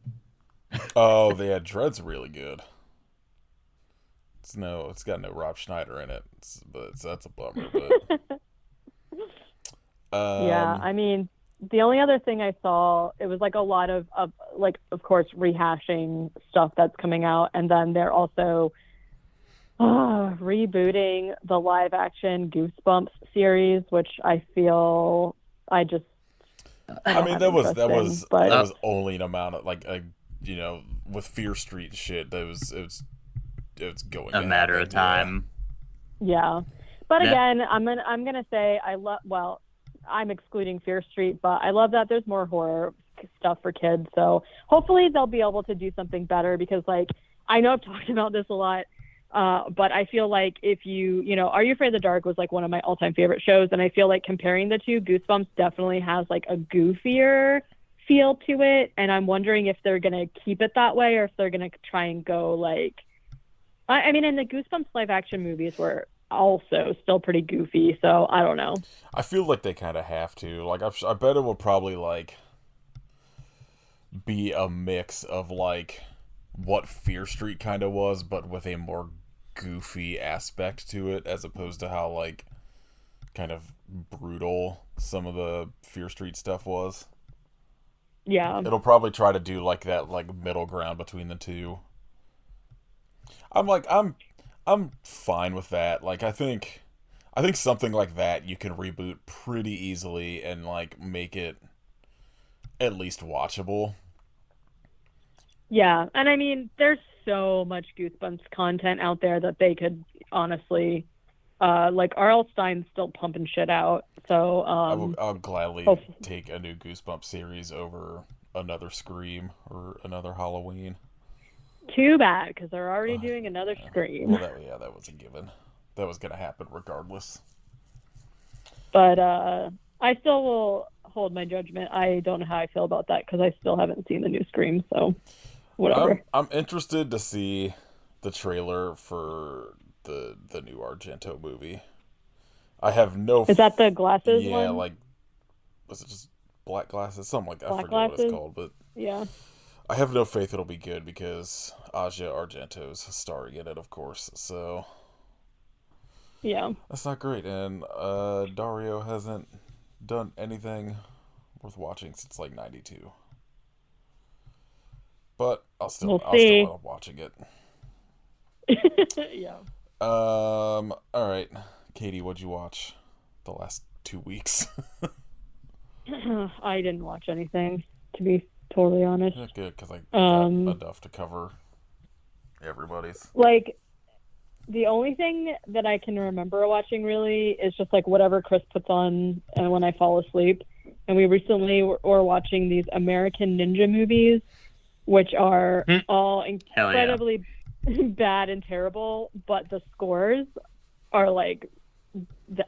Oh, yeah, Dread's really good. It's got no Rob Schneider in it, that's a bummer. But yeah, I mean, the only other thing I saw, it was like a lot of like, of course, rehashing stuff that's coming out, and then they're also rebooting the live action Goosebumps series, which I feel I mean that was only an amount of like with Fear Street shit it's going a matter of time. Yeah. But again, I'm gonna say I'm excluding Fear Street, but I love that there's more horror stuff for kids. So hopefully they'll be able to do something better, because like I know I've talked about this a lot, but I feel like if Are You Afraid of the Dark was like one of my all-time favorite shows, and I feel like comparing the two, Goosebumps definitely has like a goofier feel to it, and I'm wondering if they're gonna keep it that way or if they're gonna try and go like. I mean, and the Goosebumps live action movies were also still pretty goofy, so I don't know. I feel like they kind of have to. Like, I bet it will probably like be a mix of like what Fear Street kind of was, but with a more goofy aspect to it, as opposed to how like kind of brutal some of the Fear Street stuff was. Yeah. It'll probably try to do like that like middle ground between the two. I'm fine with that. Like I think something like that you can reboot pretty easily and like make it at least watchable. Yeah, and I mean, there's so much Goosebumps content out there that they could honestly, like R.L. Stein's still pumping shit out. So I'll gladly take a new Goosebumps series over another Scream or another Halloween. Too bad, because they're already doing another Scream. Well, that was a given. That was gonna happen regardless. But I still will hold my judgment. I don't know how I feel about that because I still haven't seen the new Scream, so whatever. I'm interested to see the trailer for the new Argento movie. I have no. Is that the glasses yeah, one? like, was it just black glasses? Something like that. I Black forget what glasses? it's called, but Yeah. I have no faith it'll be good because Asia Argento's starring in it, of course. So Yeah. that's not great, and Dario hasn't done anything worth watching since like '92. But I'll still end up watching it. Yeah. All right, Katie, what'd you watch the last 2 weeks? I didn't watch anything, to be totally honest. Yeah, good, because I got enough to cover everybody's. Like, the only thing that I can remember watching really is just like whatever Chris puts on when I fall asleep. And we recently were watching these American Ninja movies, which are all incredibly bad and terrible, but the scores are like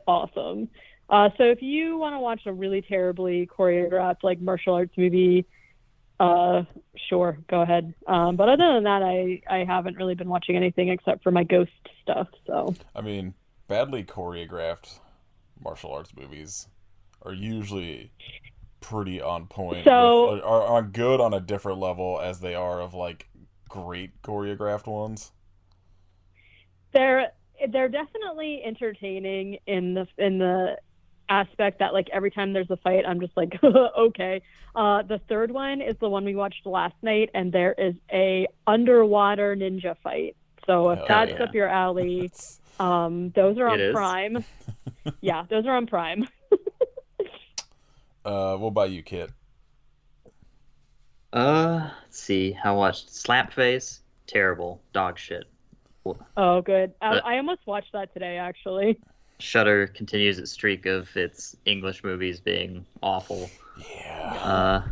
awesome. So if you want to watch a really terribly choreographed like martial arts movie, sure, go ahead. But other than that, I haven't really been watching anything except for my ghost stuff. So I mean, badly choreographed martial arts movies are usually pretty on point. So are good on a different level as they are of like great choreographed ones. They're definitely entertaining in the aspect that like every time there's a fight, I'm just like okay. The third one is the one we watched last night, and there is a underwater ninja fight. So if that's up your alley, those are on Prime. Yeah, those are on Prime. What about you, Kit? Let's see. I watched Slapface. Terrible. Dog shit. Oh, good. I almost watched that today, actually. Shudder continues its streak of its English movies being awful. Yeah.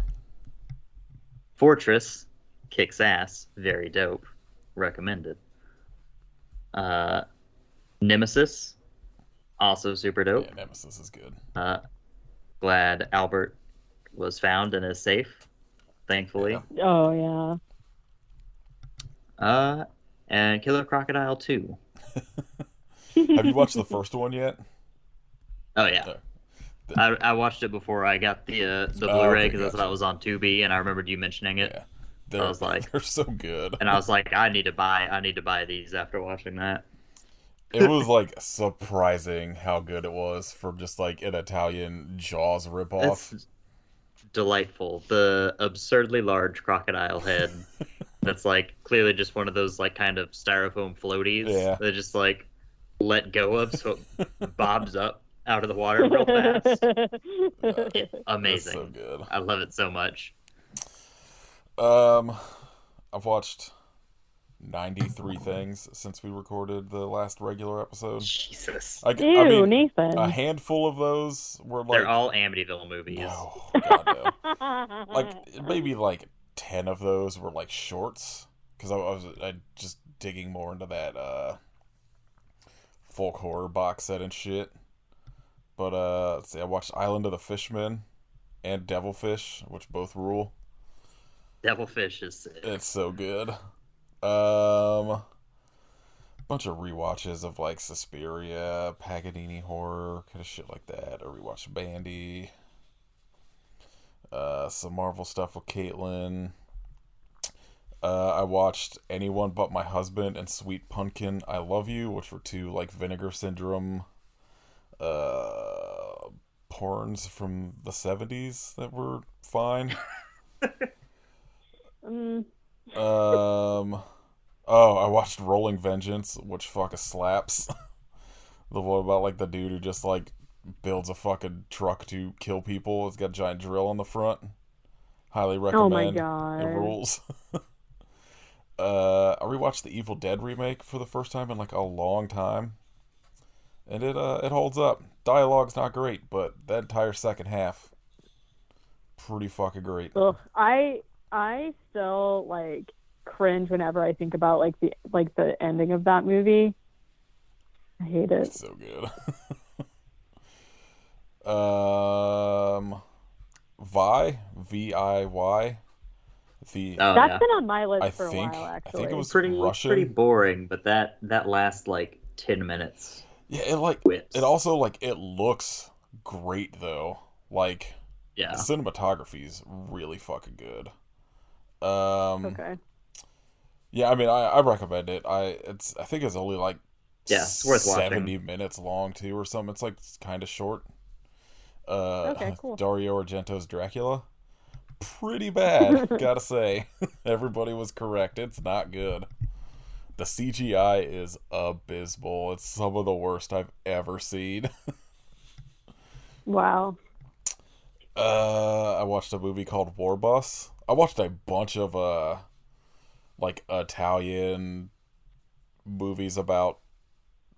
Fortress kicks ass. Very dope. Recommended. Nemesis, also super dope. Yeah, Nemesis is good. Glad Albert was found and is safe, thankfully. Yeah. Oh, yeah. And Killer Crocodile 2. Have you watched the first one yet? Oh, yeah. I watched it before I got the Blu-ray because I thought it was on Tubi, and I remembered you mentioning it. Yeah. I was like, they're so good. And I was like, I need to buy these after watching that. It was like surprising how good it was for just like an Italian Jaws ripoff. It's delightful. The absurdly large crocodile head that's like clearly just one of those like kind of styrofoam floaties that just like let go of so it bobs up out of the water real fast. Amazing. So good. I love it so much. I've watched 93 things since we recorded the last regular episode. Jesus. I mean, Nathan. a handful of those were like... They're all Amityville movies. No, God, no. Like, maybe like 10 of those were like shorts, because I was just digging more into that folk horror box set and shit. But let's see, I watched Island of the Fishmen and Devilfish, which both rule. Devilfish is sick. It's so good. Bunch of rewatches of like Suspiria, Paganini horror, kind of shit like that. I rewatched Bandy. Some Marvel stuff with Caitlin. I watched Anyone But My Husband and Sweet Pumpkin I Love You, which were two like Vinegar Syndrome porns from the 70s that were fine. I watched Rolling Vengeance, which fucking slaps. The one about like the dude who just like builds a fucking truck to kill people. It's got a giant drill on the front. Highly recommend. Oh my god. It rules. I rewatched the Evil Dead remake for the first time in like a long time. And it holds up. Dialogue's not great, but that entire second half pretty fucking great. Ugh, I still like cringe whenever I think about the ending of that movie. I hate it. It's so good. VIY. That's been on my list I for a while, actually. I think it was pretty Russian. Pretty boring, but that last like 10 minutes. Yeah, it also like it looks great though. Like, yeah, the cinematography is really fucking good. Okay. Yeah, I mean, I recommend it. I think it's only like it's worth 70 watching. minutes long too, or something. It's like kind of short. Okay, cool. Dario Argento's Dracula, pretty bad, gotta say. Everybody was correct. It's not good. The CGI is abysmal. It's some of the worst I've ever seen. Wow. I watched a movie called War Bus. I watched a bunch of like Italian movies about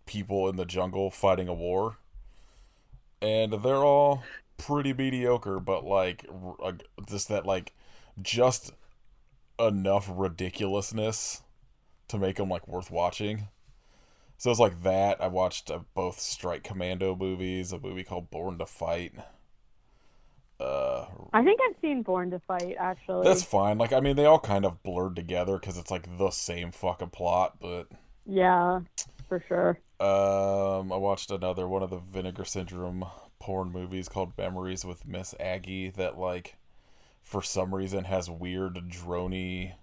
people in the jungle fighting a war, and they're all pretty mediocre, but like just enough ridiculousness to make them like worth watching. So it's like that. I watched both Strike Commando movies, a movie called Born to Fight. I think I've seen Born to Fight, actually. That's fine. Like, I mean, they all kind of blurred together because it's like the same fucking plot, but yeah, for sure. I watched another one of the Vinegar Syndrome porn movies called Memories with Miss Aggie that, like, for some reason has weird droney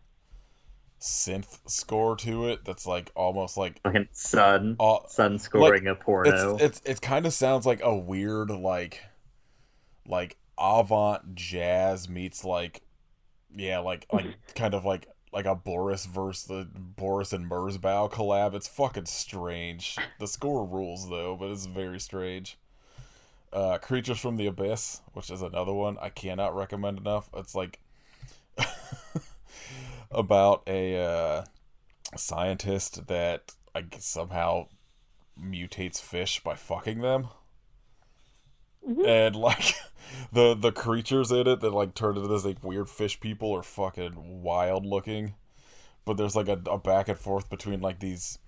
synth score to it that's like almost like Sun scoring like, a porno. It kind of sounds like a weird like avant jazz meets like kind of like a Boris versus the Boris and Merzbow collab. It's fucking strange. The score rules though, but it's very strange. Creatures from the Abyss, which is another one I cannot recommend enough. It's like about a scientist that somehow mutates fish by fucking them. Mm-hmm. And like the creatures in it that like turn into this like weird fish people are fucking wild looking. But there's like a back and forth between like these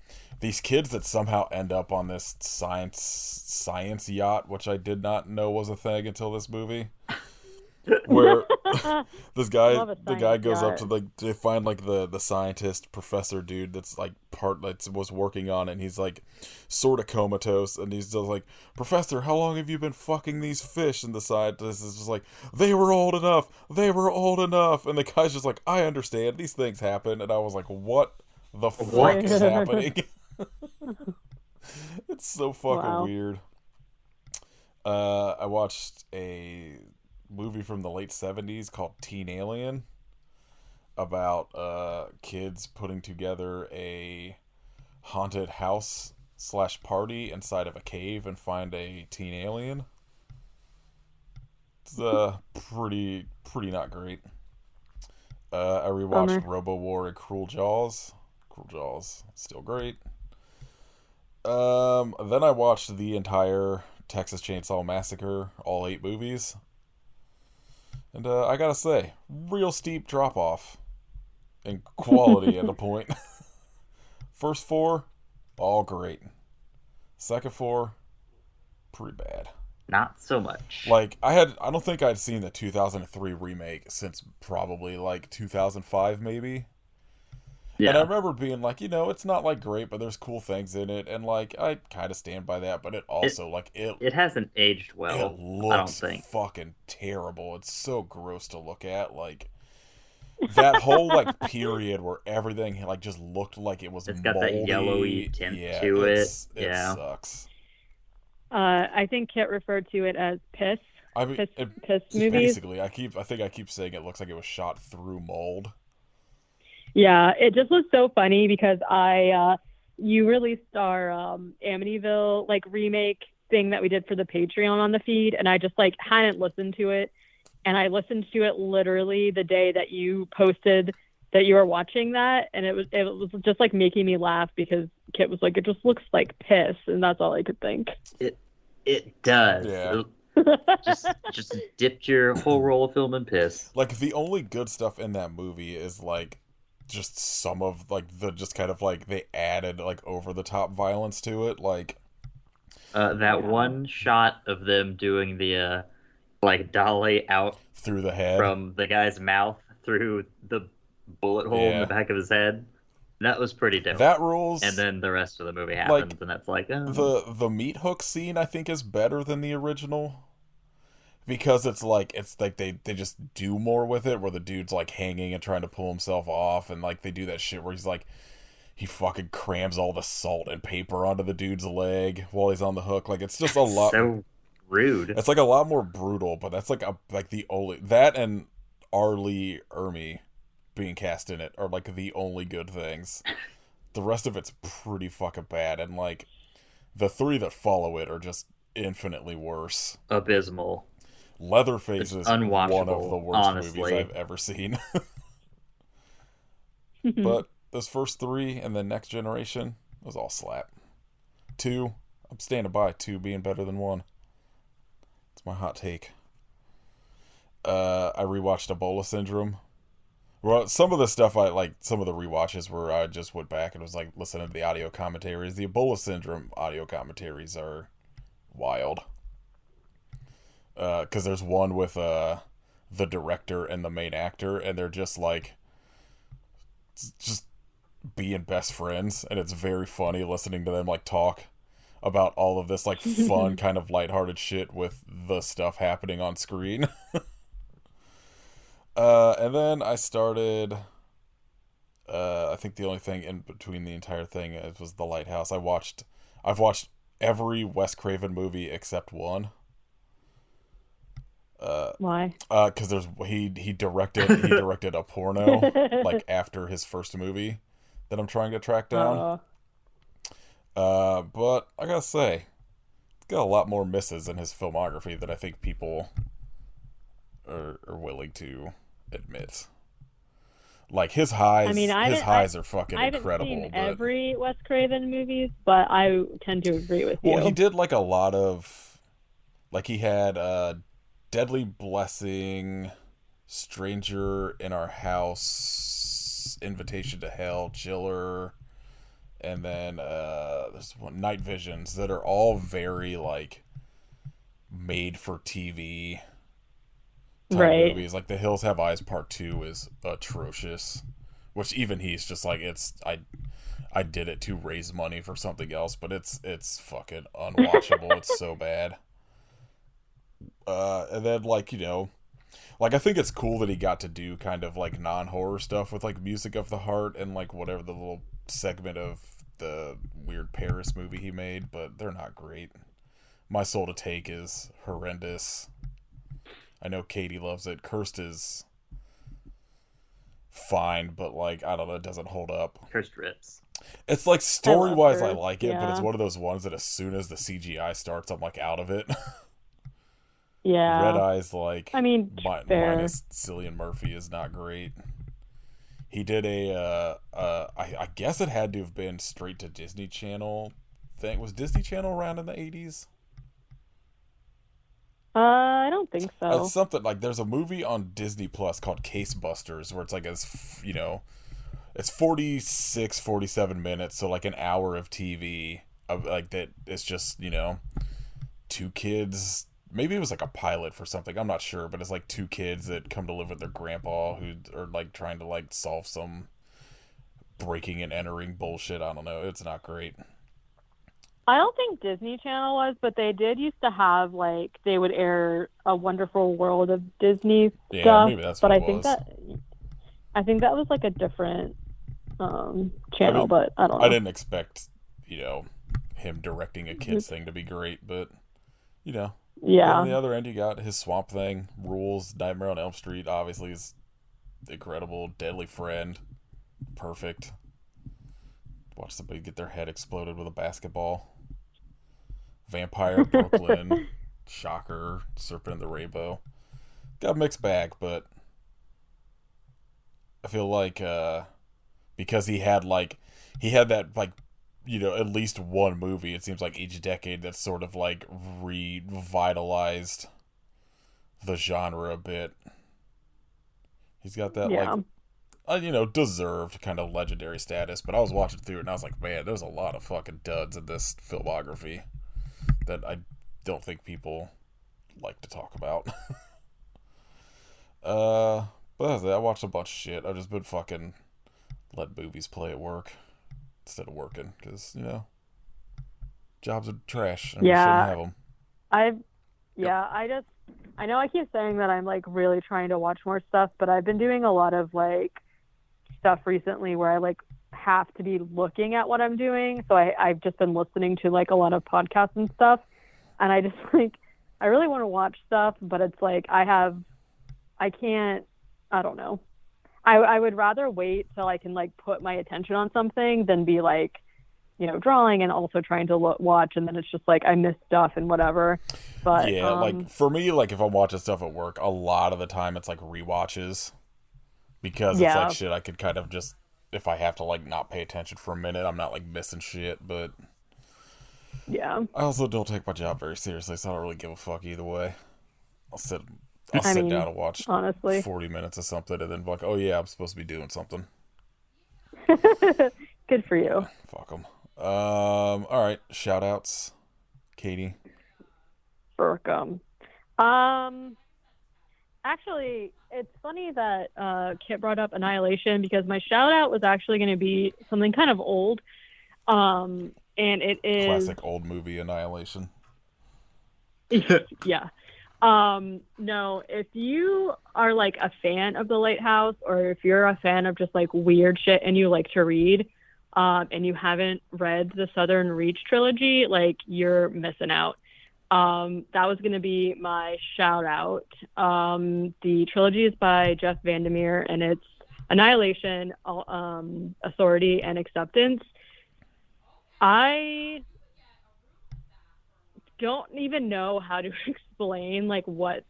kids that somehow end up on this science yacht, which I did not know was a thing until this movie. Where the guy goes up to they find like the scientist professor dude that's like was working on it, and he's like sort of comatose, and he's just like, Professor, how long have you been fucking these fish? And the scientist is just like, they were old enough, and the guy's just like, I understand, these things happen. And I was like, what the fuck is happening? It's so fucking weird. I watched a movie from the late 70s called Teen Alien about kids putting together a haunted house / party inside of a cave and find a teen alien. It's pretty not great. I rewatched Robo War and Cruel Jaws. Still great. Then I watched the entire Texas Chainsaw Massacre, all 8 movies. And I gotta say, real steep drop off in quality at a point. First 4, all great. Second 4, pretty bad. Not so much. Like I don't think I'd seen the 2003 remake since probably like 2005 maybe. Yeah. And I remember being like, it's not like great, but there's cool things in it, and like I kind of stand by that. But it also it hasn't aged well. It looks I don't think. Fucking terrible. It's so gross to look at. Like that whole like period where everything like just looked like it was. It's moldy. Got that yellowy tint to it. It sucks. I think Kit referred to it as piss. I mean, piss movies. Basically, I think I keep saying it looks like it was shot through mold. Yeah, it just was so funny because you released our Amityville like remake thing that we did for the Patreon on the feed, and I just like hadn't listened to it, and I listened to it literally the day that you posted that you were watching that, and it was just like making me laugh because Kit was like, it just looks like piss, and that's all I could think. It does. Yeah. just dipped your whole roll of film in piss. Like the only good stuff in that movie is like just some of like the just kind of like they added like over the top violence to it, like That one shot of them doing the like dolly out through the head. from the guy's mouth through the bullet hole in the Yeah, back of his head. That was pretty dope. that And rules. then the rest of the movie Like happens, and that's like, oh, the meat hook scene, I think is better than the original because it's like they just do more with it, where the dude's like hanging and trying to pull himself off, and like they do that shit where he's like he fucking crams all the salt and paper onto the dude's leg while he's on the hook. Like it's just a that's lot. so rude. It's like a lot more brutal, but that's like the only that and Arlie Ermy being cast in it are like the only good things. The rest of it's pretty fucking bad, and like the three that follow it are just infinitely worse. Abysmal. Leatherface It's is one of the unwatchable, worst movies honestly. I've ever seen. But those first three and then Next Generation was all slap. Two, I'm standing by two being better than one. It's my hot take. I rewatched Ebola Syndrome. Well, some of the stuff I like, some of the rewatches where I just went back and was like listening to the audio commentaries. The Ebola Syndrome audio commentaries are wild. Because there's one with the director and the main actor, and they're just like just being best friends, and it's very funny listening to them like talk about all of this like fun kind of lighthearted shit with the stuff happening on screen. And then I started. I think the only thing in between the entire thing was The Lighthouse. I've watched every Wes Craven movie except one. Why? Because he directed a porno like after his first movie that I'm trying to track down. But I gotta say, it's got a lot more misses in his filmography that I think people are willing to admit. Like his highs, I mean, his highs are fucking I haven't incredible. seen But every Wes Craven movies, but I tend to agree with you. well, he did like a lot of, like he had Deadly Blessing, Stranger in Our House, Invitation to Hell, Chiller, and then there's one Night Visions that are all very like made for TV type Right. movies. Like The Hills Have Eyes Part 2 is atrocious, which even he's just like I did it to raise money for something else, but it's fucking unwatchable. It's so bad. And then like, you know, like I think it's cool that he got to do kind of like non-horror stuff with like Music of the Heart and like whatever the little segment of the weird Paris movie he made, but they're not great. My Soul to Take is horrendous. I know Katie loves it. Cursed is fine, but like I don't know, it doesn't hold up. Cursed rips. It's like story wise I Cursed, like it, but it's yeah. one of those ones that as soon as the CGI starts, I'm like out of it. Yeah. Red Eyes, like I mean, fair. minus Cillian Murphy, is not great. He did I guess it had to have been straight to Disney Channel thing. Was Disney Channel around in the 80s? I don't think so. It's something like there's a movie on Disney Plus called Case Busters where it's like you know, it's 46 47 minutes, so like an hour of TV of like that. It's just, you know, two kids, maybe it was like a pilot for something, I'm not sure, but it's like two kids that come to live with their grandpa who are like trying to like solve some breaking and entering bullshit. I don't know, it's not great. I don't think Disney Channel was, but they did used to have like they would air A Wonderful World of Disney Yeah, stuff. maybe that's but what I it think was. that was like a different channel, I mean, but I don't know. I didn't expect, you know, him directing a kids thing to be great, but you know, Yeah. on the other end, you got his Swamp Thing, Rules, Nightmare on Elm Street, obviously is incredible. Deadly Friend, perfect. Watch somebody get their head exploded with a basketball. Vampire Brooklyn, Shocker, Serpent in the Rainbow. Got a mixed bag, but I feel like because he had that like, you know, at least one movie, it seems like each decade that's sort of like revitalized the genre a bit. He's got that Yeah. like deserved kind of legendary status. But I was watching through it and I was like, man, there's a lot of fucking duds in this filmography that I don't think people like to talk about. But that's it. I watched a bunch of shit. I've just been fucking let movies play at work instead of working because jobs are trash and we shouldn't have them. I know I keep saying that I'm like really trying to watch more stuff, but I've been doing a lot of like stuff recently where I like have to be looking at what I'm doing. So I've just been listening to like a lot of podcasts and stuff, and I just like I really want to watch stuff, but it's like I don't know. I would rather wait till I can like put my attention on something than be like, drawing and also trying to watch, and then it's just like I miss stuff and whatever. But yeah, like for me, like if I'm watching stuff at work, a lot of the time it's like rewatches because it's like shit I could kind of just, if I have to like not pay attention for a minute, I'm not like missing shit. But yeah, I also don't take my job very seriously, so I don't really give a fuck either way. I'll sit down and watch honestly 40 minutes of something and then be like, oh yeah, I'm supposed to be doing something. Good for you. Yeah, fuck them. All right, shout outs, Katie. Burkham. Actually, it's funny that Kit brought up Annihilation because my shout out was actually going to be something kind of old. And it is classic old movie, Annihilation. Yeah. No, if you are like a fan of the Lighthouse, or if you're a fan of just like weird shit and you like to read, and you haven't read the Southern Reach trilogy, like you're missing out. That was going to be my shout out. The trilogy is by Jeff Vandermeer, and it's Annihilation, Authority, and Acceptance. I don't even know how to explain like what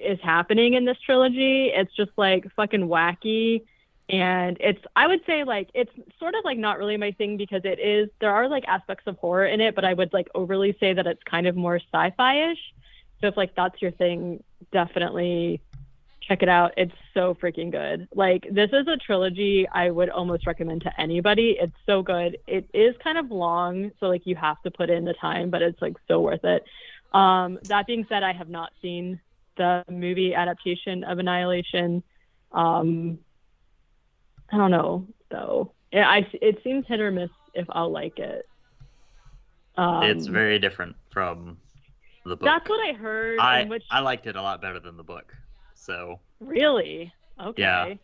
is happening in this trilogy. It's just like fucking wacky, and I would say like it's sort of like not really my thing because there are like aspects of horror in it, but I would like overly say that it's kind of more sci-fi-ish. So if like that's your thing, definitely check it out. It's so freaking good. Like this is a trilogy I would almost recommend to anybody. It's so good. It is kind of long, so like you have to put in the time, but it's like so worth it. That being said, I have not seen the movie adaptation of Annihilation. I don't know though. It seems hit or miss if I'll like it. It's very different from the book. That's what I heard. I liked it a lot better than the book. So really? Okay. Yeah.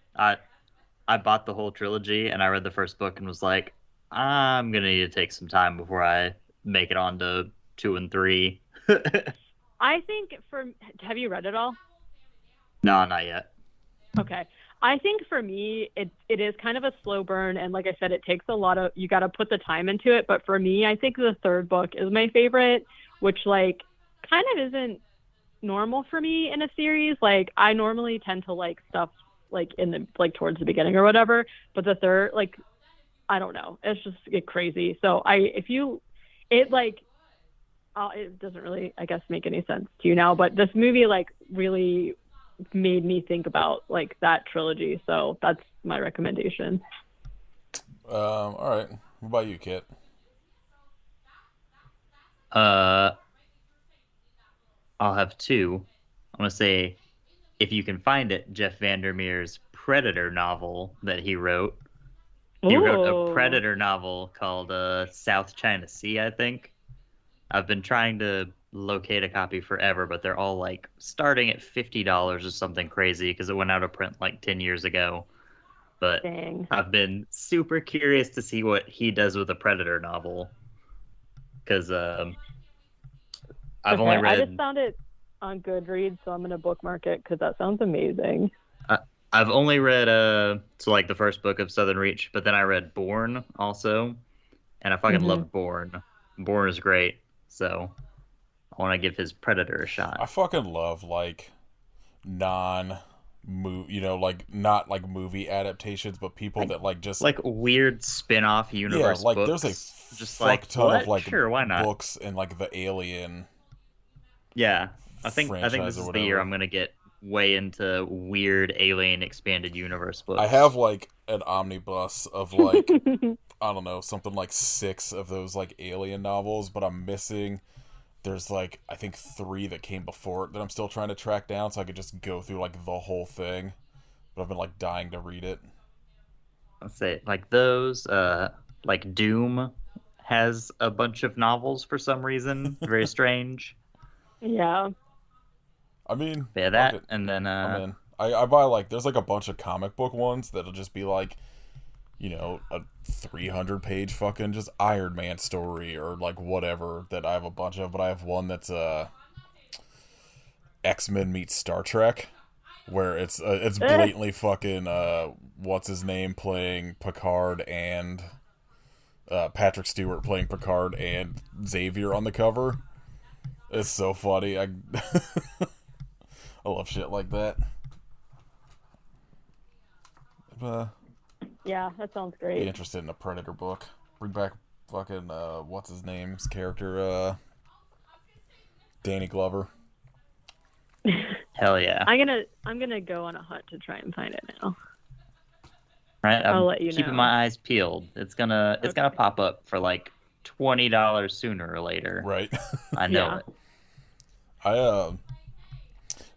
I bought the whole trilogy and I read the first book and was like, I'm gonna need to take some time before I make it on to 2 and 3. I think have you read it all? No, not yet. Okay. I think for me, it is kind of a slow burn. And like I said, it takes you got to put the time into it. But for me, I think the third book is my favorite, which like kind of isn't normal for me in a series. Like I normally tend to like stuff like in the, like towards the beginning or whatever. But the third, like, I don't know. It's just crazy. So it doesn't really, I guess, make any sense to you now. But this movie like really made me think about like that trilogy, so that's my recommendation. All right, what about you, Kit? I'll have 2. I'm gonna say, if you can find it, Jeff Vandermeer's Predator novel that he wrote. He wrote a Predator novel called South China Sea, I think. I've been trying to locate a copy forever, but they're all like starting at $50 or something crazy because it went out of print like 10 years ago. But dang. I've been super curious to see what he does with a Predator novel because I've only read. I just found it on Goodreads, so I'm gonna bookmark it because that sounds amazing. I've only read so like the first book of Southern Reach, but then I read Born also, and I fucking loved Born. Born is great, so I want to give his Predator a shot. I fucking love like non-movie, like not like movie adaptations, but people that like just like weird spin-off universe. Yeah, like books. There's a just fuck like ton what? of like Sure, why not? books and like the Alien. Yeah, I think this is the year I'm gonna get way into weird alien expanded universe books. I have like an omnibus of like I don't know, something like 6 of those like alien novels, but I'm missing. There's like I think 3 that came before it that I'm still trying to track down, so I could just go through like the whole thing. But I've been like dying to read it. Let's say like those. Like Doom has a bunch of novels for some reason. Very strange. Yeah. I mean, Yeah, fuck that it. and then I'm in. I buy like there's like a bunch of comic book ones that'll just be like, you know, a 300-page fucking just Iron Man story or like whatever that I have a bunch of, but I have one that's X-Men meets Star Trek, where it's blatantly fucking what's his name playing Picard and Patrick Stewart playing Picard and Xavier on the cover. It's so funny. I I love shit like that. Yeah, that sounds Be great. interested in a Predator book. Bring back fucking what's his name's character Danny Glover. hell yeah. I'm gonna go on a hunt to try and find it now. Right, I'll let you keeping know. my eyes peeled. It's gonna Okay. pop up for like $20 sooner or later. Right. I know Yeah. it. I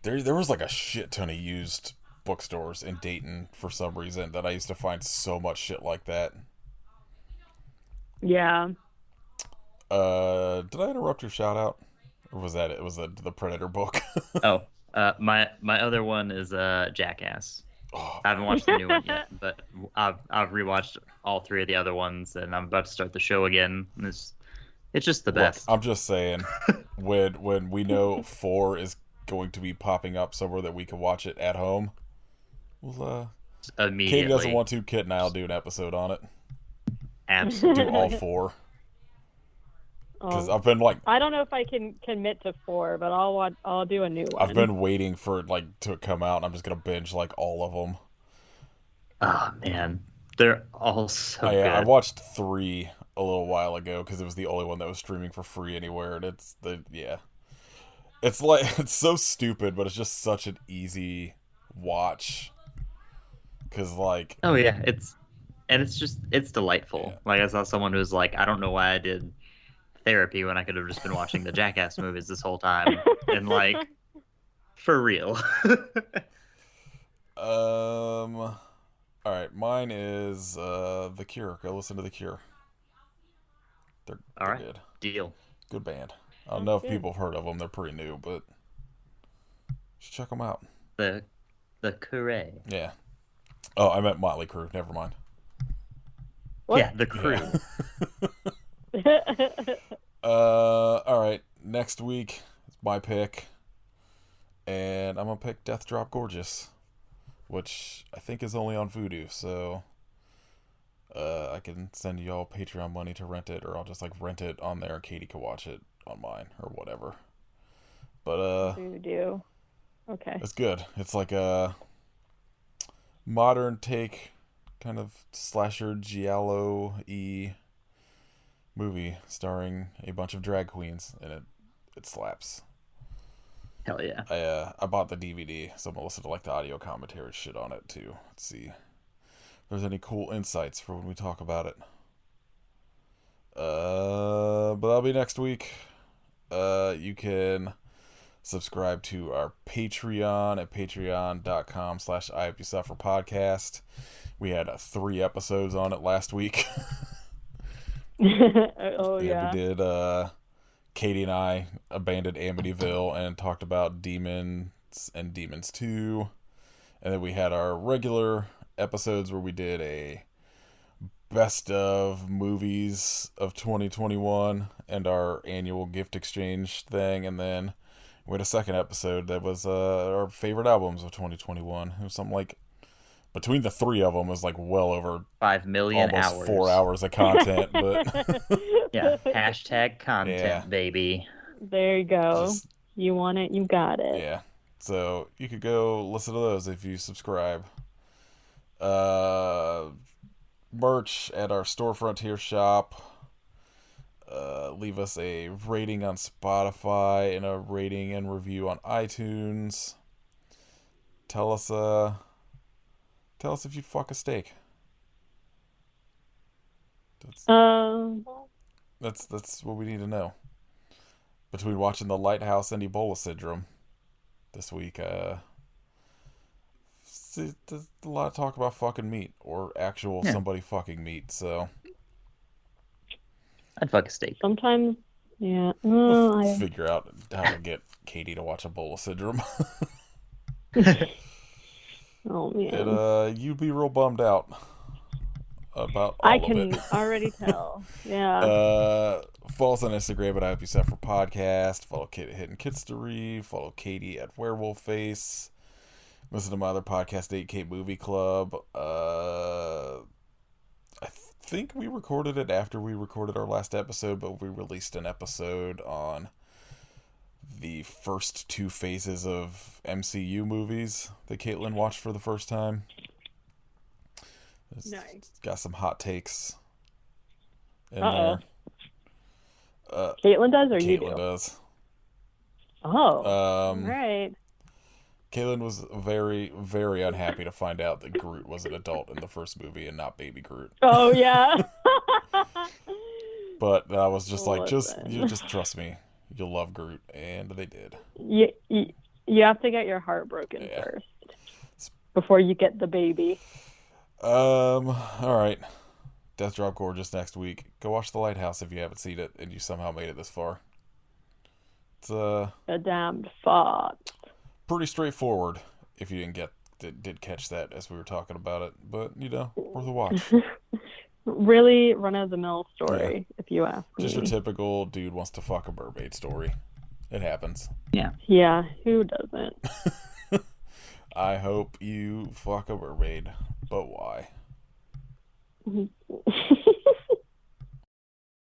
there was like a shit ton of used bookstores in Dayton for some reason that I used to find so much shit like that. Yeah. Did I interrupt your shout out? Or was that it? Was the Predator book? Oh, my other one is Jackass. Oh, I haven't watched the new one yet, but I've rewatched all 3 of the other ones, and I'm about to start the show again. And it's just the look, best. I'm just saying, when we know 4 is going to be popping up somewhere that we can watch it at home, well, Immediately. Katie doesn't want to. Kit and I'll do an episode on it. Absolutely. Do all 4 because Um, I've been like I don't know if I can commit to 4, but I'll do a new one. I've been waiting for it like to come out, and I'm just gonna binge like all of them. Oh man, they're all so I good. watched 3 a little while ago because it was the only one that was streaming for free anywhere, and it's like it's so stupid, but it's just such an easy watch. Cause like Oh yeah, it's delightful. Yeah. Like I saw someone who was like, I don't know why I did therapy when I could have just been watching the Jackass movies this whole time, and like for real. all right, mine is The Cure. Go listen to The Cure. They're All right, good. deal. Good band. I don't know if Good. people have heard of them. They're pretty new, but just check them out. The Cure. Yeah. Oh, I meant Motley Crue. Never mind. What? Yeah, the crew. Yeah. All right. Next week, it's my pick, and I'm gonna pick Death Drop Gorgeous, which I think is only on Vudu. So, I can send y'all Patreon money to rent it, or I'll just like rent it on there. Katie can watch it on mine or whatever. But Voodoo. Okay. it's good. It's like a modern take, kind of slasher giallo-y movie starring a bunch of drag queens, and it slaps. Hell yeah. I bought the DVD, so I'm gonna listen to like the audio commentary shit on it too. Let's see if there's any cool insights for when we talk about it. But that'll be next week. You can subscribe to our Patreon at patreon.com/IHopeYouSufferPodcast. We had 3 episodes on it last week. Oh yeah. We did Katie and I abandoned Amityville and talked about Demons and Demons 2. And then we had our regular episodes where we did a best of movies of 2021 and our annual gift exchange thing. And then we had a second episode that was our favorite albums of 2021. It was something like, between the 3 of them, was like well over 5 million almost hours. 4 hours of content. But Yeah. Hashtag content, Yeah. baby. There you go. Just- You want it, you got it. yeah. So you could go listen to those if you subscribe. Merch at our Store Frontier shop. Leave us a rating on Spotify and a rating and review on iTunes. tell us if you'd fuck a steak. That's what we need to know. Between watching the Lighthouse and Ebola Syndrome this week, there's a lot of talk about fucking meat or actual somebody fucking meat. So I'd fuck a steak. Sometimes, yeah. We'll figure out how to get Katie to watch Ebola Syndrome. Oh man. And you'd be real bummed out about all I of can it. already tell. Yeah. Follow us on Instagram at IPSF for podcast. Follow Kate at Hidden Kitstery. Follow Katie at Werewolf Face. Listen to my other podcast, 8K Movie Club. I think we recorded it after we recorded our last episode, but we released an episode on the first 2 phases of MCU movies that Caitlin watched for the first time. Nice. Got some hot takes in Uh-oh. there. Caitlin does, or you do? Caitlin does. Oh. Right. Caitlin was very, very unhappy to find out that Groot was an adult in the first movie and not Baby Groot. Oh yeah. But I was just like, Listen. just trust me, you'll love Groot, and they did. You have to get your heart broken first before you get the baby. All right. Death Drop Gorgeous next week. Go watch The Lighthouse if you haven't seen it and you somehow made it this far. It's A damned fuck. pretty straightforward if you did catch that as we were talking about it, but worth a watch. Really run-of-the-mill story, if you ask me. Just your typical dude wants to fuck a mermaid story. It happens. Yeah, who doesn't? I hope you fuck a mermaid, but why?